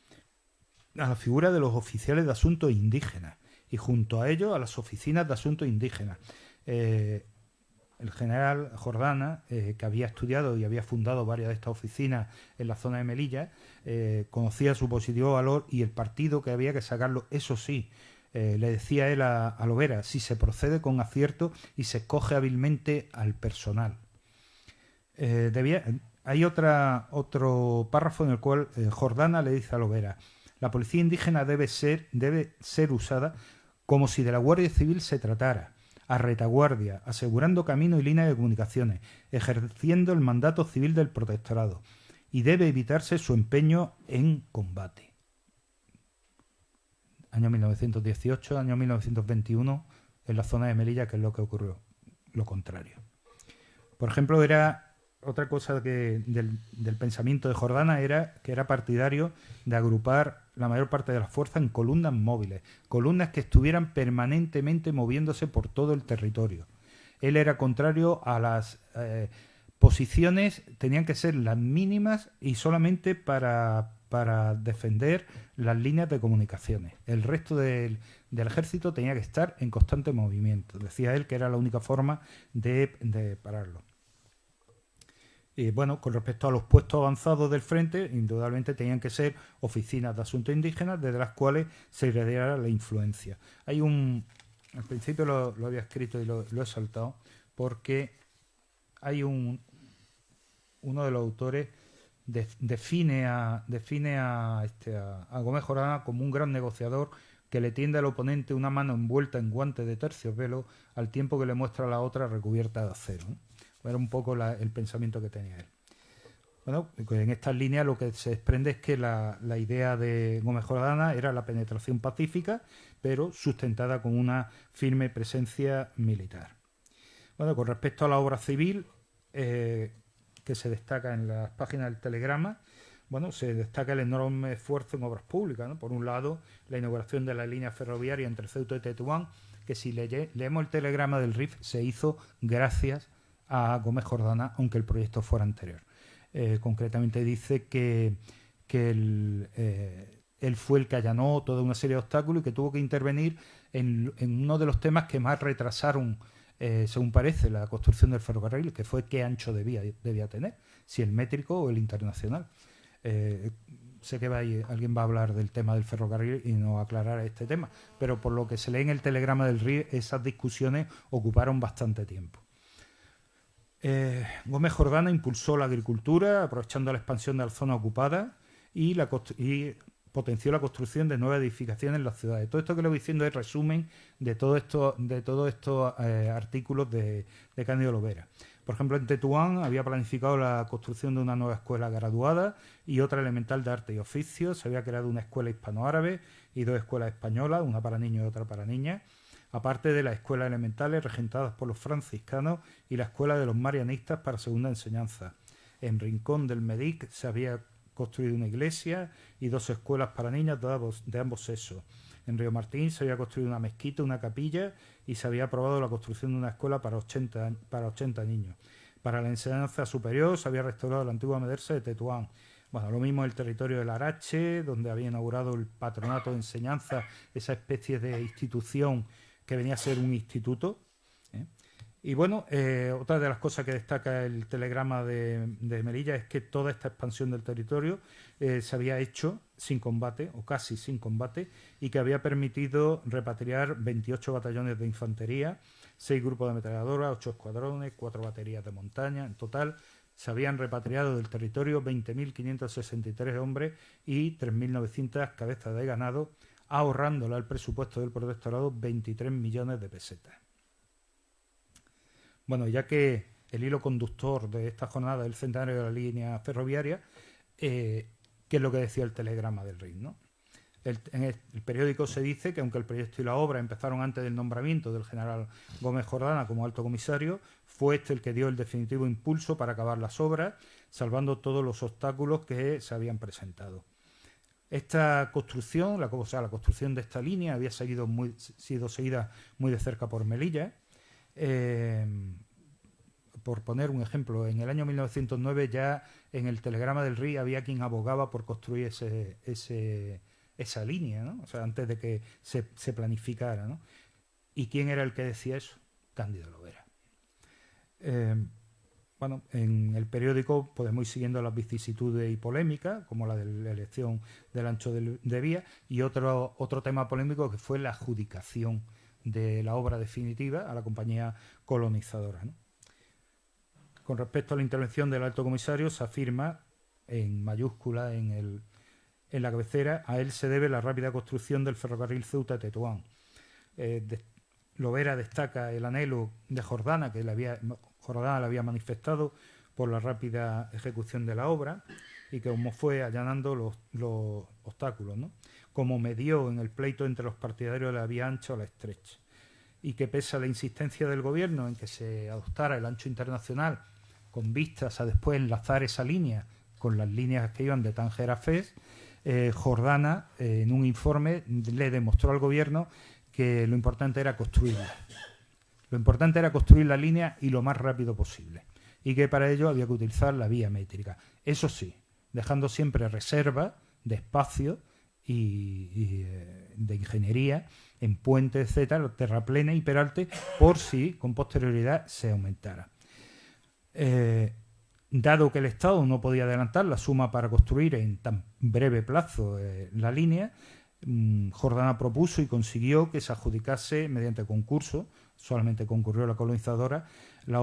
a la figura de los oficiales de asuntos indígenas y junto a ello a las oficinas de asuntos indígenas. El general Jordana, que había estudiado y había fundado varias de estas oficinas en la zona de Melilla, conocía su positivo valor y el partido que había que sacarlo, eso sí, le decía él a Lovera, si se procede con acierto y se escoge hábilmente al personal. Hay otro párrafo en el cual Jordana le dice a Lovera, la policía indígena debe ser usada como si de la Guardia Civil se tratara, a retaguardia, asegurando camino y línea de comunicaciones, ejerciendo el mandato civil del protectorado, y debe evitarse su empeño en combate. Año 1918, año 1921, en la zona de Melilla, que es lo que ocurrió, lo contrario. Por ejemplo, era otra cosa del pensamiento de Jordana era que era partidario de agrupar la mayor parte de las fuerzas en columnas móviles, columnas que estuvieran permanentemente moviéndose por todo el territorio. Él era contrario a las posiciones, tenían que ser las mínimas y solamente para defender las líneas de comunicaciones. El resto del ejército tenía que estar en constante movimiento. Decía él que era la única forma de pararlo. Y bueno, con respecto a los puestos avanzados del frente, indudablemente tenían que ser oficinas de asuntos indígenas desde las cuales se irradiara la influencia. Hay al principio lo había escrito y lo he saltado, porque hay uno de los autores define a Gómez Jordana como un gran negociador que le tiende al oponente una mano envuelta en guantes de terciopelo al tiempo que le muestra la otra recubierta de acero, ¿no? Era un poco el pensamiento que tenía él. Bueno, en estas líneas lo que se desprende es que la idea de Gómez Jordana era la penetración pacífica, pero sustentada con una firme presencia militar. Bueno, con respecto a la obra civil, que se destaca en las páginas del telegrama, bueno, se destaca el enorme esfuerzo en obras públicas, ¿no? Por un lado, la inauguración de la línea ferroviaria entre Ceuta y Tetuán, que si leemos el telegrama del RIF, se hizo gracias a Gómez Jordana, aunque el proyecto fuera anterior. Concretamente dice que él fue el que allanó toda una serie de obstáculos y que tuvo que intervenir en uno de los temas que más retrasaron, según parece, la construcción del ferrocarril, que fue qué ancho debía tener, si el métrico o el internacional. Sé que alguien va a hablar del tema del ferrocarril y nos aclarará este tema, pero por lo que se lee en el telegrama del RIF, esas discusiones ocuparon bastante tiempo. Gómez Jordana impulsó la agricultura aprovechando la expansión de la zona ocupada y potenció la construcción de nuevas edificaciones en las ciudades. Todo esto que le voy diciendo es resumen de todos estos artículos de Cándido Lovera. Por ejemplo, en Tetuán había planificado la construcción de una nueva escuela graduada y otra elemental de arte y oficios. Se había creado una escuela hispanoárabe y 2 escuelas españolas, una para niños y otra para niñas, aparte de las escuelas elementales regentadas por los franciscanos y la escuela de los marianistas para segunda enseñanza. En Rincón del Medic se había construido una iglesia y 2 escuelas para niñas de ambos sexos. En Río Martín se había construido una mezquita, una capilla y se había aprobado la construcción de una escuela para 80 niños. Para la enseñanza superior se había restaurado la antigua medersa de Tetuán. Bueno, lo mismo en el territorio del Arache, donde había inaugurado el patronato de enseñanza, esa especie de institución que venía a ser un instituto. Y bueno, otra de las cosas que destaca el telegrama de Melilla es que toda esta expansión del territorio se había hecho sin combate, o casi sin combate, y que había permitido repatriar 28 batallones de infantería, 6 grupos de ametralladoras, 8 escuadrones, 4 baterías de montaña. En total se habían repatriado del territorio 20.563 hombres y 3.900 cabezas de ganado, ahorrándole al presupuesto del protectorado 23 millones de pesetas. Bueno, ya que el hilo conductor de esta jornada es el centenario de la línea ferroviaria, ¿qué es lo que decía el telegrama del RIF, ¿no? En el periódico se dice que aunque el proyecto y la obra empezaron antes del nombramiento del general Gómez Jordana como alto comisario, fue este el que dio el definitivo impulso para acabar las obras, salvando todos los obstáculos que se habían presentado. Esta construcción, la construcción de esta línea había sido seguida muy de cerca por Melilla. Por poner un ejemplo, en el año 1909 ya en el telegrama del RIF había quien abogaba por construir esa línea, ¿no? O sea, antes de que se planificara, ¿no? ¿Y quién era el que decía eso? Cándido Lovera. Bueno, en el periódico podemos ir siguiendo las vicisitudes y polémicas, como la de la elección del ancho de vía, y otro tema polémico que fue la adjudicación de la obra definitiva a la compañía colonizadora, ¿no? Con respecto a la intervención del alto comisario, se afirma en mayúscula en la cabecera: a él se debe la rápida construcción del ferrocarril Ceuta-Tetuán. Lovera destaca el anhelo de Jordana, que Jordana le había manifestado por la rápida ejecución de la obra y que como fue allanando los obstáculos, ¿no? Como medió en el pleito entre los partidarios de la vía ancha o la estrecha, y que pese a la insistencia del gobierno en que se adoptara el ancho internacional con vistas a después enlazar esa línea con las líneas que iban de Tánger a Fez, Jordana, en un informe, le demostró al gobierno que lo importante era construirla. Lo importante era construir la línea y lo más rápido posible. Y que para ello había que utilizar la vía métrica. Eso sí, dejando siempre reserva de espacio y de ingeniería en puentes, etcétera, terraplén y peralte, por si con posterioridad se aumentara. Dado que el Estado no podía adelantar la suma para construir en tan breve plazo la línea, Jordana propuso y consiguió que se adjudicase mediante concurso, solamente concurrió la colonizadora, la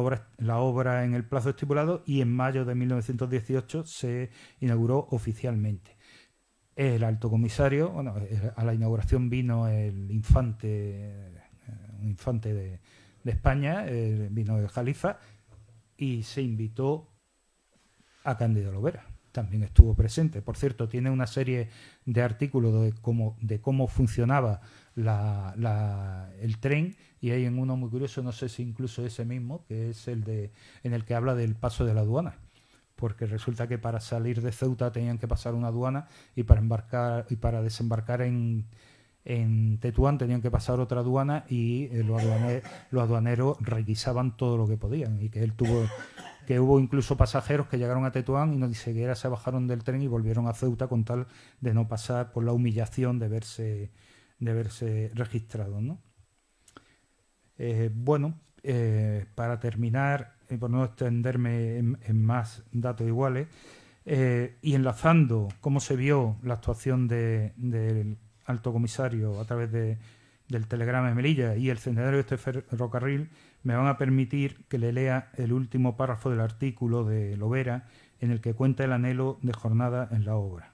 obra en el plazo estipulado, y en mayo de 1918 se inauguró oficialmente. El alto comisario, bueno, a la inauguración vino el infante, un infante de España, vino el Jalifa, y se invitó a Cándido Lovera. También estuvo presente. Por cierto, tiene una serie de artículos de cómo funcionaba el tren, y hay en uno muy curioso, no sé si incluso ese mismo, que es en el que habla del paso de la aduana, porque resulta que para salir de Ceuta tenían que pasar una aduana, y para desembarcar en Tetuán tenían que pasar otra aduana, y los aduaneros requisaban todo lo que podían, y que hubo incluso pasajeros que llegaron a Tetuán y ni siquiera se bajaron del tren y volvieron a Ceuta con tal de no pasar por la humillación de verse registrados, ¿no? Para terminar, y por no extenderme en más datos iguales, y enlazando cómo se vio la actuación del alto comisario a través del telegrama de Melilla y el centenario de este ferrocarril, me van a permitir que le lea el último párrafo del artículo de Lovera, en el que cuenta el anhelo de Jornada en la obra.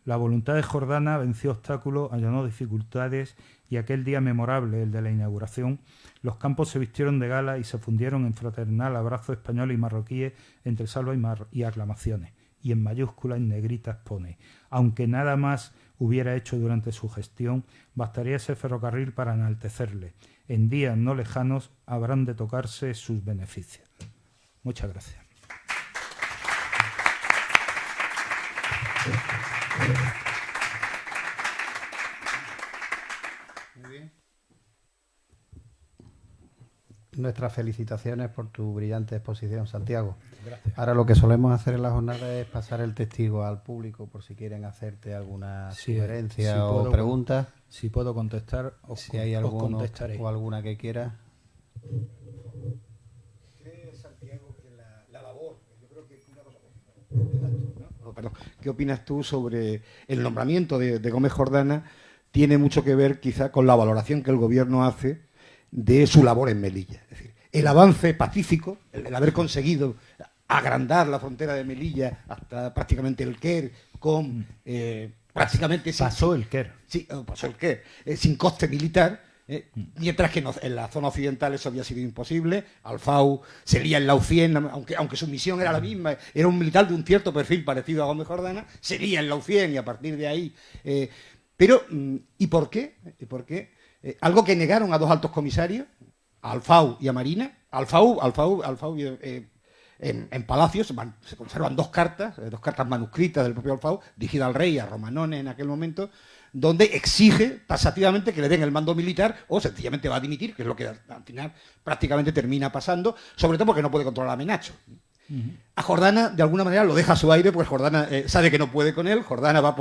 La voluntad de Jordana venció obstáculos, allanó dificultades, y aquel día memorable, el de la inauguración, los campos se vistieron de gala y se fundieron en fraternal abrazo español y marroquíes entre salvas y aclamaciones. Y en mayúsculas en negritas pone: aunque nada más hubiera hecho durante su gestión, bastaría ese ferrocarril para enaltecerle. En días no lejanos habrán de tocarse sus beneficios. Muchas gracias. Muy bien. Nuestras felicitaciones por tu brillante exposición, Santiago. Gracias. Ahora lo que solemos hacer en la jornada es pasar el testigo al público por si quieren hacerte alguna sugerencia o pregunta. Si puedo contestar, si hay alguno contestaré. O alguna que quiera. ¿Cree, Santiago, que la labor, yo creo que una cosa, ¿qué opinas tú sobre el nombramiento de Gómez Jordana? Tiene mucho que ver quizá con la valoración que el gobierno hace de su labor en Melilla. Es decir, el avance pacífico, el haber conseguido agrandar la frontera de Melilla hasta prácticamente el Quer, con prácticamente... Pasó el Quer. Sí, pasó el Quer, sin coste militar, mientras que en la zona occidental eso había sido imposible. Alfau se lía en Laucien, aunque su misión era la misma, era un militar de un cierto perfil parecido a Gómez Jordana, se lía en Laucien, y a partir de ahí... ¿y por qué? Algo que negaron a dos altos comisarios, a Alfau y a Marina. Alfau en Palacios se conservan dos cartas manuscritas del propio Alfau, dirigidas al rey, a Romanones en aquel momento, donde exige taxativamente que le den el mando militar, o sencillamente va a dimitir, que es lo que al final prácticamente termina pasando, sobre todo porque no puede controlar a Menacho. A Jordana, de alguna manera, lo deja a su aire, porque Jordana sabe que no puede con él. Jordana va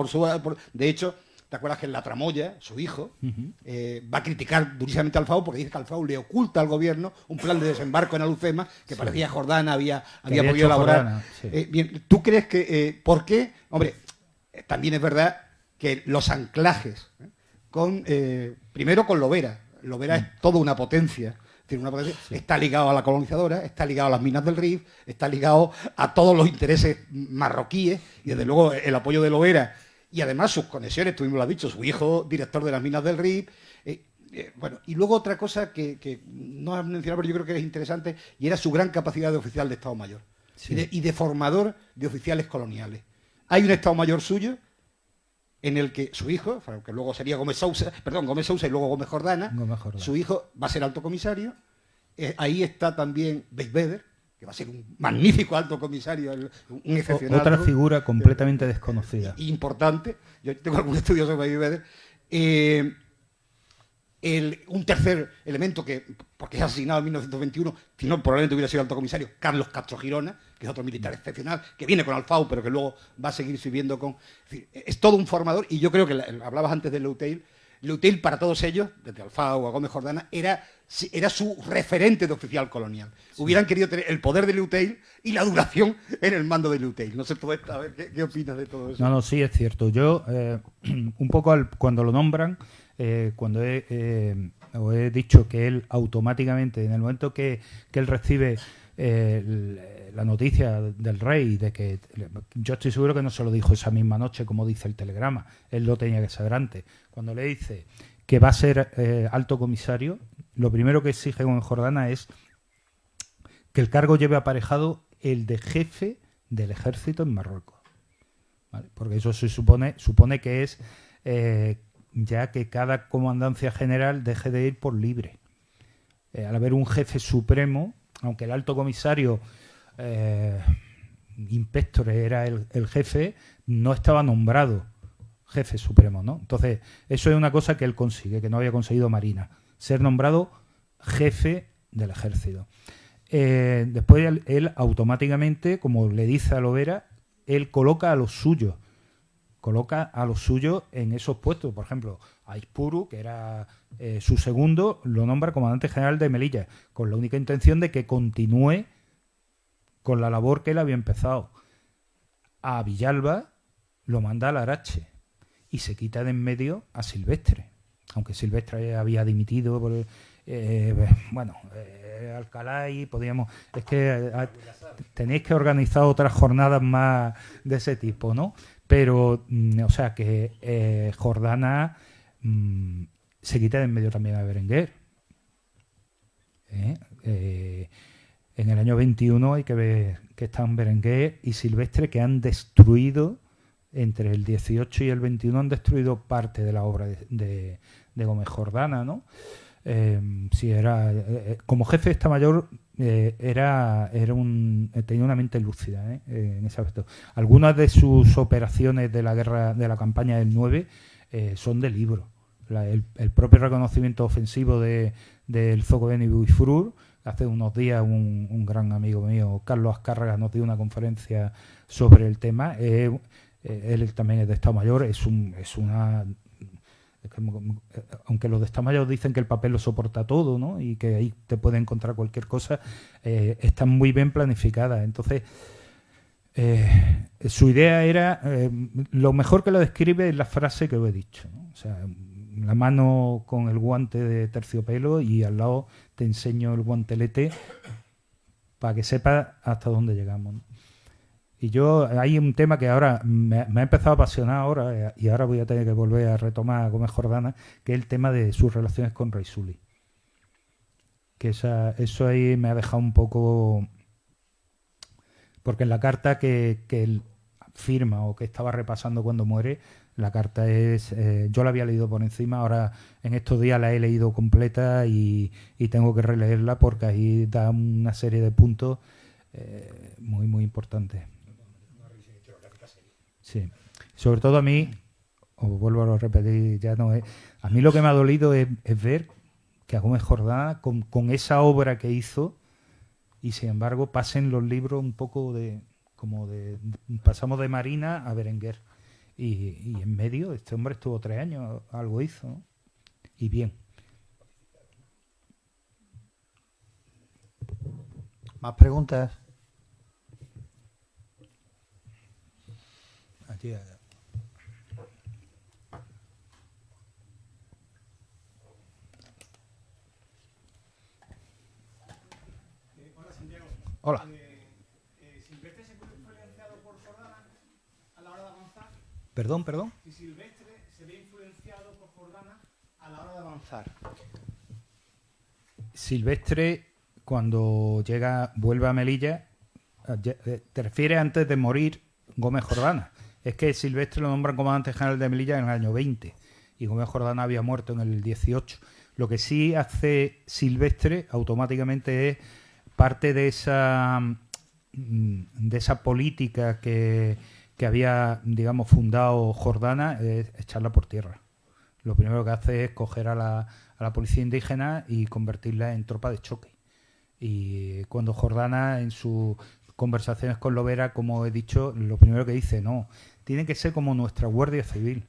de hecho, ¿te acuerdas que en la Tramoya, su hijo, va a criticar durísimamente a Alfau porque dice que Alfau le oculta al gobierno un plan de desembarco en Alucema que parecía Jordana había podido elaborar? Jordana, sí. Bien, ¿tú crees que por qué? Hombre, también es verdad que los anclajes primero con Lovera. Lovera es toda una potencia. Sí. Está ligado a la colonizadora, está ligado a las minas del Rif, está ligado a todos los intereses marroquíes, y desde luego el apoyo de Lovera. Y además sus conexiones, tú mismo lo has dicho, su hijo, director de las minas del Rif. Y luego otra cosa que no has mencionado, pero yo creo que es interesante, y era su gran capacidad de oficial de Estado Mayor, sí, y de formador de oficiales coloniales. Hay un Estado Mayor suyo en el que su hijo, que luego sería Gómez Sousa y luego Gómez Jordana, su hijo va a ser alto comisario. Ahí está también Beisbeder, que va a ser un magnífico alto comisario, un excepcional. Otra figura completamente desconocida. Importante. Yo tengo algún estudio sobre Mayweather. Un tercer elemento porque es asesinado en 1921, si no, probablemente hubiera sido alto comisario, Carlos Castro Girona, que es otro militar excepcional, que viene con Alfau, pero que luego va a seguir sirviendo con... Es todo un formador, y yo creo que hablabas antes de Leuteil. Leuteil, para todos ellos, desde Alfau a Gómez Jordana, era su referente de oficial colonial. Sí. Hubieran querido tener el poder de Leuteil y la duración en el mando de Leuteil. No sé, a ver, ¿qué opinas de todo eso? No, sí, es cierto. Yo, un poco cuando lo nombran, cuando os he dicho que él automáticamente, en el momento que él recibe la noticia del rey, de que yo estoy seguro que no se lo dijo esa misma noche, como dice el telegrama, él lo tenía que saber antes. Cuando le dice que va a ser alto comisario, lo primero que exige Gómez Jordana es que el cargo lleve aparejado el de jefe del ejército en Marruecos, ¿vale? Porque eso se supone que es ya que cada comandancia general deje de ir por libre. Al haber un jefe supremo, aunque el alto comisario inspectore era el jefe, no estaba nombrado jefe supremo, ¿no? Entonces, eso es una cosa que él consigue, que no había conseguido Marina, ser nombrado jefe del ejército. Después él automáticamente, como le dice a Lovera, él coloca a los suyos en esos puestos. Por ejemplo, a Ispuru, que era su segundo, lo nombra comandante general de Melilla, con la única intención de que continúe con la labor que él había empezado. A Villalba lo manda a Larache y se quita de en medio a Silvestre, aunque Silvestre había dimitido por Alcalá, y podíamos... Es que tenéis que organizar otras jornadas más de ese tipo, ¿no? Pero, o sea, que Jordana se quita de en medio también a Berenguer. En el año 21 hay que ver que están Berenguer y Silvestre, que han destruido, entre el 18 y el 21, han destruido parte de la obra de Gómez Jordana, ¿no? Como jefe de Estado Mayor tenía una mente lúcida, en ese aspecto. Algunas de sus operaciones de la campaña del 9 son de libro. El propio reconocimiento ofensivo del Zocoben y Buifrur. Hace unos días un gran amigo mío, Carlos Azcárraga, nos dio una conferencia sobre el tema. Él también es de Estado Mayor. Aunque los de Estado Mayor dicen que el papel lo soporta todo, ¿no? Y que ahí te puede encontrar cualquier cosa, están muy bien planificadas. Entonces, su idea era, lo mejor que lo describe es la frase que os he dicho, ¿no? O sea, la mano con el guante de terciopelo y al lado te enseño el guantelete para que sepas hasta dónde llegamos, ¿no? Y yo, hay un tema que ahora me ha empezado a apasionar ahora, y ahora voy a tener que volver a retomar a Gómez Jordana, que es el tema de sus relaciones con Rey Sully. Que eso ahí me ha dejado un poco... Porque en la carta que él firma o que estaba repasando cuando muere, la carta es... yo la había leído por encima, ahora en estos días la he leído completa y tengo que releerla porque ahí da una serie de puntos muy, muy importantes. Sí. Sobre todo a mí, os vuelvo a repetir, ya no es... A mí lo que me ha dolido es ver que a Gómez Jordana, con esa obra que hizo, y sin embargo pasen los libros un poco pasamos de Marina a Berenguer. Y en medio, este hombre estuvo 3 años, algo hizo, ¿no? Y bien. ¿Más preguntas? Aquí, hola, Santiago. Hola. ¿Silvestre se fue influenciado por Jordana a la hora de avanzar? Perdón. Si Silvestre se ve influenciado por Jordana a la hora de avanzar. Silvestre, cuando vuelve a Melilla, ¿te refieres antes de morir Gómez Jordana? Es que Silvestre lo nombran comandante general de Melilla en el año 20 y Gómez Jordana había muerto en el 18. Lo que sí hace Silvestre automáticamente es parte de esa política que había, digamos, fundado Jordana es echarla por tierra. Lo primero que hace es coger a la policía indígena y convertirla en tropa de choque. Y cuando Jordana, en sus conversaciones con Lovera, como he dicho, lo primero que dice, no, tiene que ser como nuestra Guardia Civil.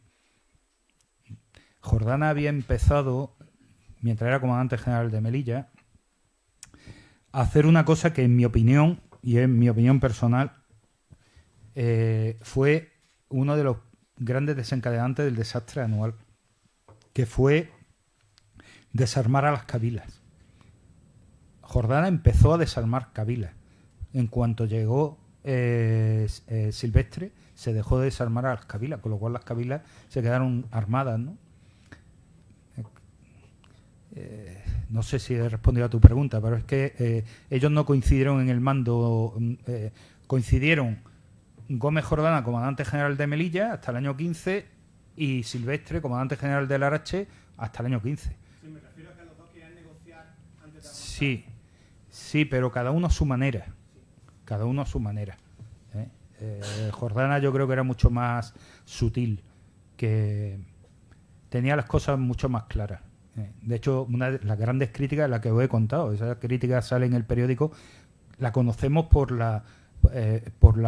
Jordana había empezado, mientras era comandante general de Melilla, a hacer una cosa que, en mi opinión, y en mi opinión personal, fue uno de los grandes desencadenantes del desastre anual, que fue desarmar a las cabilas. Jordana empezó a desarmar cabilas. En cuanto llegó Silvestre, se dejó de desarmar a las cabilas, con lo cual las cabilas se quedaron armadas, ¿no? No sé si he respondido a tu pregunta, pero es que ellos no coincidieron en el mando. Coincidieron Gómez Jordana, comandante general de Melilla, hasta el año 15, y Silvestre, comandante general del Larache, hasta el año 15. Sí, me refiero a que los dos querían negociar antes de avanzar. Sí, pero cada uno a su manera. Cada uno a su manera. Jordana yo creo que era mucho más sutil, que tenía las cosas mucho más claras. De hecho, una de las grandes críticas, la que os he contado, esa crítica sale en el periódico, la conocemos por la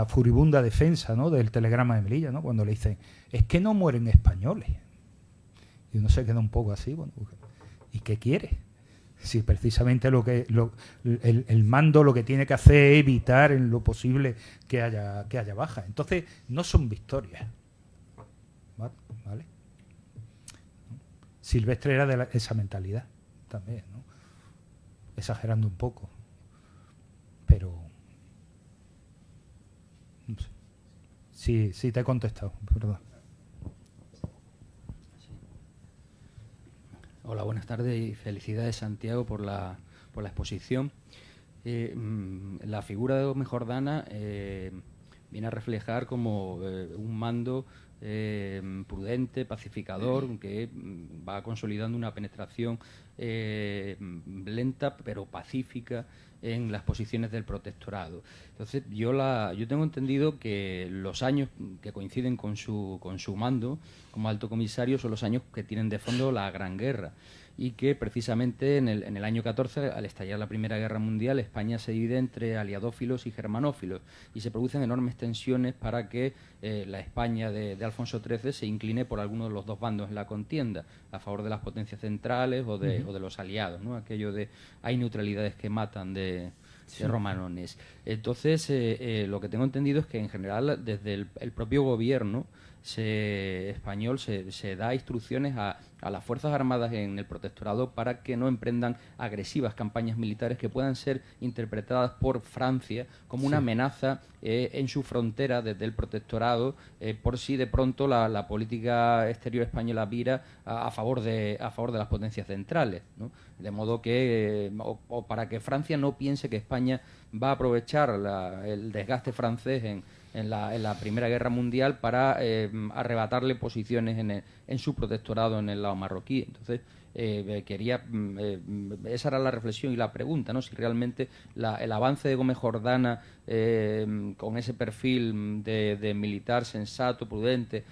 furibunda defensa, ¿no?, del telegrama de Melilla, ¿no?, cuando le dicen, es que no mueren españoles. Y uno se queda un poco así, bueno, ¿y qué quiere? Si precisamente el mando lo que tiene que hacer es evitar en lo posible que haya baja. Entonces, no son victorias. ¿Vale? Silvestre era de esa mentalidad también, ¿no? Exagerando un poco. Pero... no sé. Sí, te he contestado, perdón. Hola, buenas tardes y felicidades, Santiago, por la exposición. La figura de Gómez Jordana viene a reflejar como un mando prudente, pacificador, que va consolidando una penetración lenta pero pacífica en las posiciones del protectorado. Entonces, yo tengo entendido que los años que coinciden con su mando como alto comisario son los años que tienen de fondo la Gran Guerra, y que precisamente en el año 14, al estallar la Primera Guerra Mundial, España se divide entre aliadófilos y germanófilos, y se producen enormes tensiones para que la España de Alfonso XIII se incline por alguno de los dos bandos en la contienda, a favor de las potencias centrales o de los aliados, ¿no? Aquello de hay neutralidades que matan de romanones. Entonces, lo que tengo entendido es que en general desde el propio gobierno español se da instrucciones a las Fuerzas Armadas en el protectorado para que no emprendan agresivas campañas militares que puedan ser interpretadas por Francia como una amenaza en su frontera desde el protectorado, por si de pronto la política exterior española vira a favor de las potencias centrales, ¿no? De modo que o para que Francia no piense que España va a aprovechar el desgaste francés en la Primera Guerra Mundial para arrebatarle posiciones en su protectorado en el lado marroquí. Entonces, esa era la reflexión y la pregunta, ¿no? Si realmente el avance de Gómez Jordana con ese perfil de militar sensato, prudente,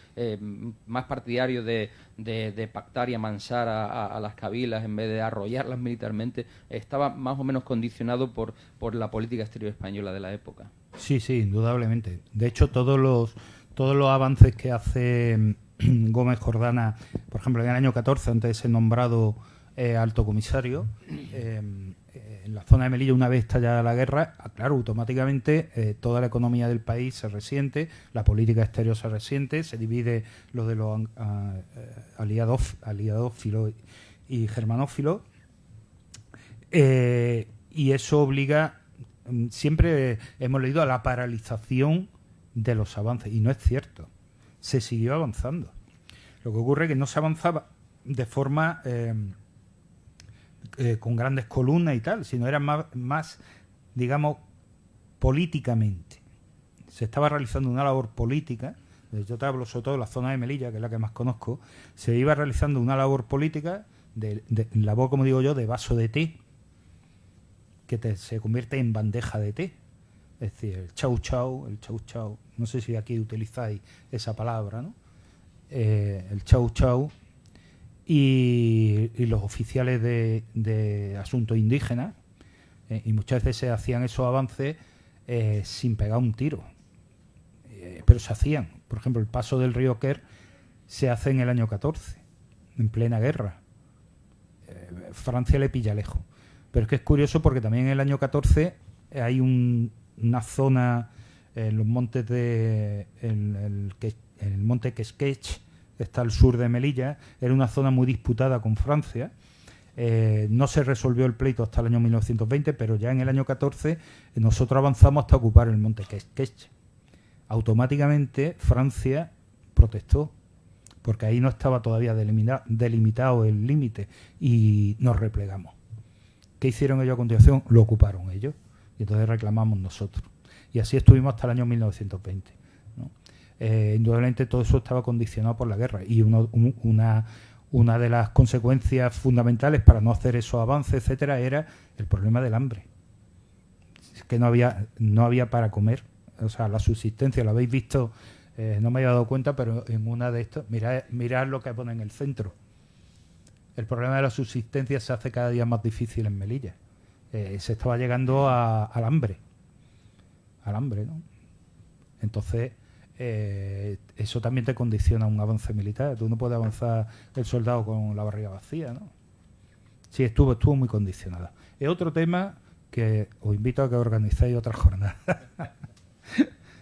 más partidario de pactar y amansar a las cabilas en vez de arrollarlas militarmente, estaba más o menos condicionado por la política exterior española de la época. Sí, indudablemente. De hecho, todos los avances que hace Gómez Jordana, por ejemplo, en el año 14, antes de ser nombrado alto comisario, en la zona de Melilla, una vez estallada la guerra, claro, automáticamente toda la economía del país se resiente, la política exterior se resiente, se divide lo de los aliadófilos y germanófilos, y eso obliga, siempre hemos leído, a la paralización de los avances, y no es cierto. Se siguió avanzando. Lo que ocurre es que no se avanzaba de forma con grandes columnas y tal, sino era más, digamos, políticamente. Se estaba realizando una labor política. Yo te hablo sobre todo de la zona de Melilla, que es la que más conozco. Se iba realizando una labor política, de labor, como digo yo, de vaso de té, se convierte en bandeja de té. Es decir, el chau chau, no sé si aquí utilizáis esa palabra, ¿no? El chau chau y los oficiales de asuntos indígenas, y muchas veces se hacían esos avances sin pegar un tiro, pero se hacían. Por ejemplo, el paso del río Quer se hace en el año 14, en plena guerra. Francia le pilla lejos. Pero es que es curioso porque también en el año 14 hay una zona en los montes el monte Quesquech, que está al sur de Melilla, era una zona muy disputada con Francia. No se resolvió el pleito hasta el año 1920, pero ya en el año 14 nosotros avanzamos hasta ocupar el monte Quesquech. Automáticamente Francia protestó, porque ahí no estaba todavía delimitado el límite, y nos replegamos. ¿Qué hicieron ellos a continuación? Lo ocuparon ellos, y entonces reclamamos nosotros. Y así estuvimos hasta el año 1920, ¿no? Indudablemente todo eso estaba condicionado por la guerra, y una de las consecuencias fundamentales para no hacer esos avances, etcétera, era el problema del hambre. Es que no había para comer. O sea, la subsistencia, lo habéis visto, no me había dado cuenta, pero en una de estas, mirad lo que pone en el centro. El problema de la subsistencia se hace cada día más difícil en Melilla. Se estaba llegando al hambre. Al hambre, ¿no? Entonces, eso también te condiciona un avance militar. Tú no puedes avanzar el soldado con la barriga vacía, ¿no? Sí, estuvo muy condicionada. Es otro tema que os invito a que organicéis otra jornada.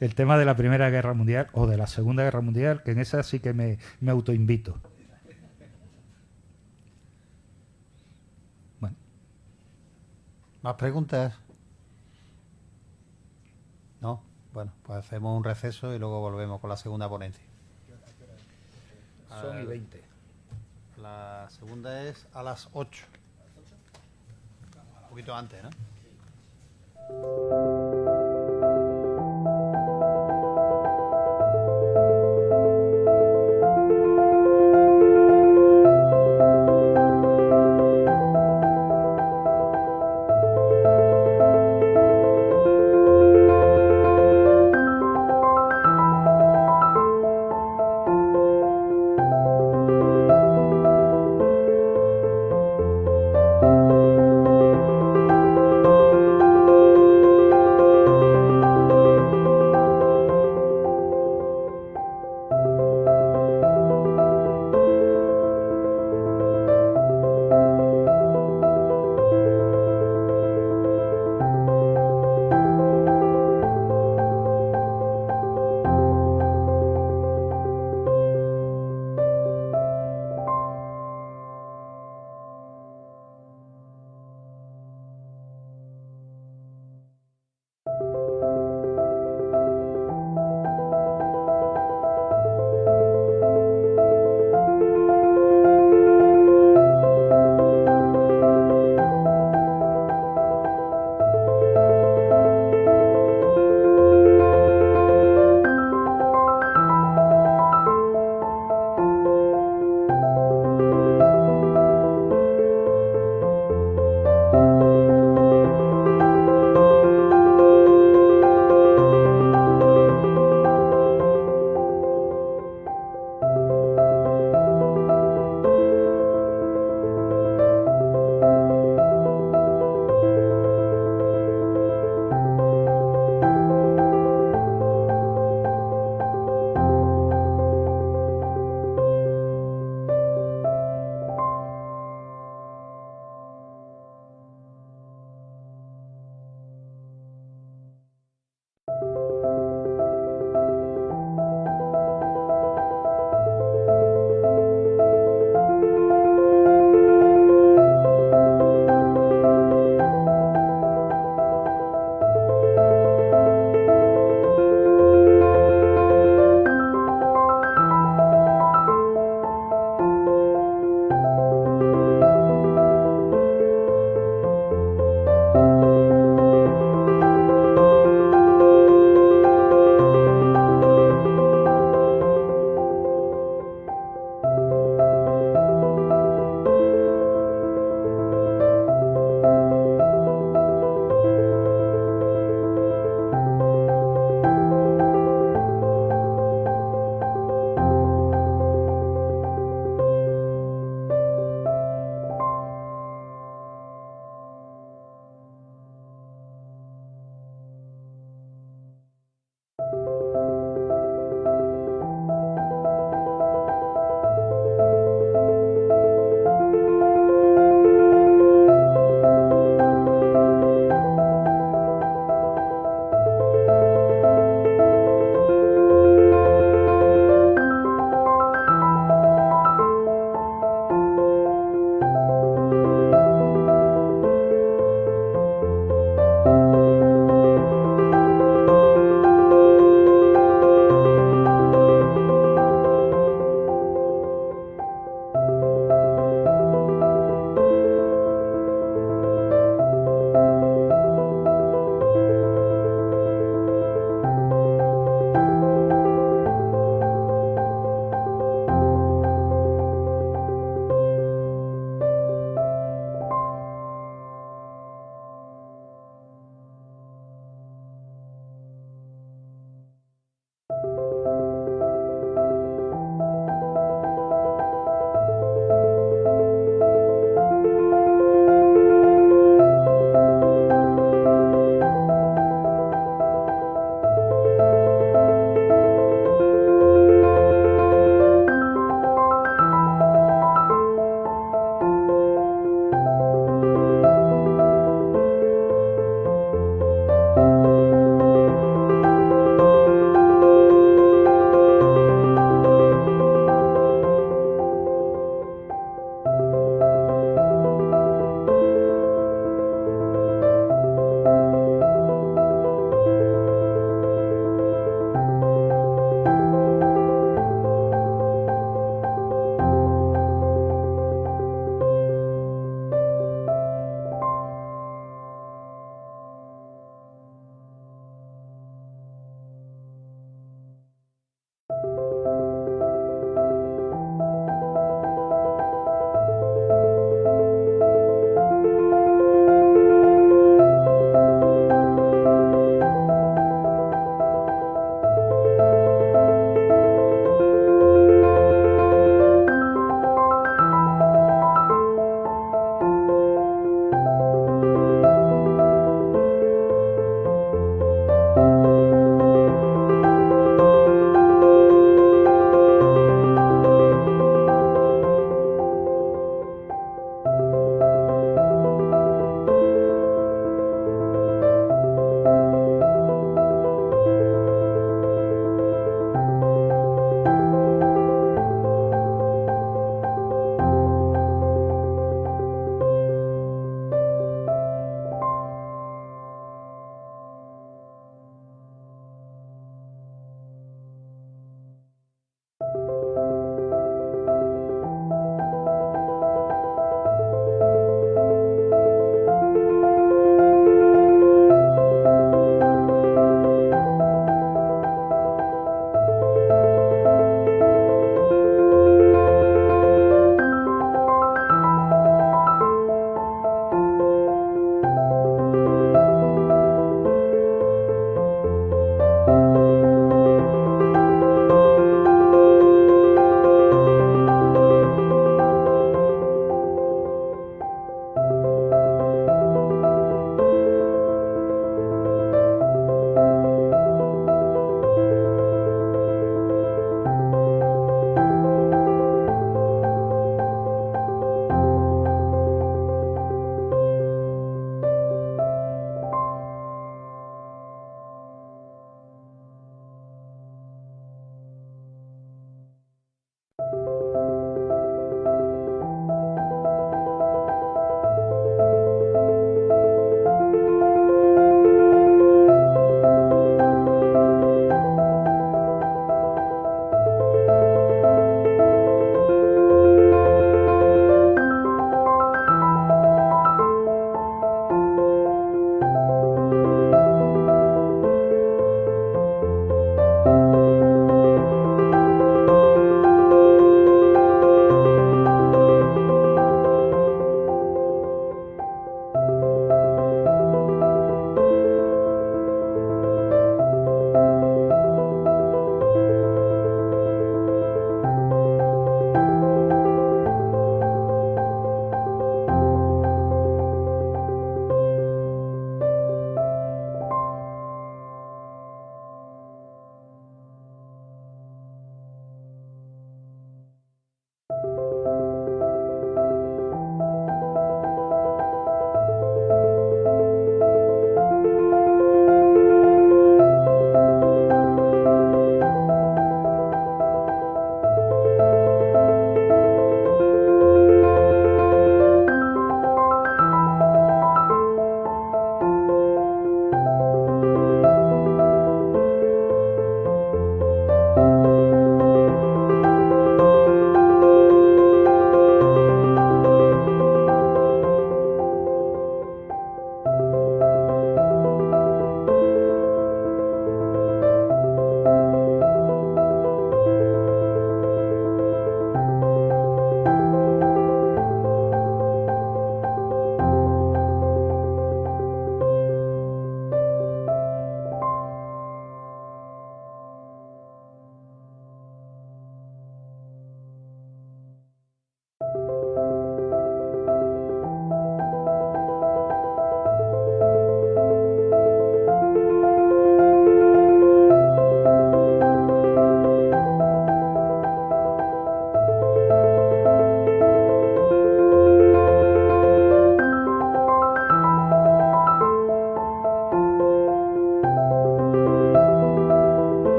El tema de la Primera Guerra Mundial o de la Segunda Guerra Mundial, que en esa sí que me autoinvito. Bueno. ¿Más preguntas? ¿No? Bueno, pues hacemos un receso y luego volvemos con la segunda ponencia. Son y 20. La segunda es a las 8. Un poquito antes, ¿no?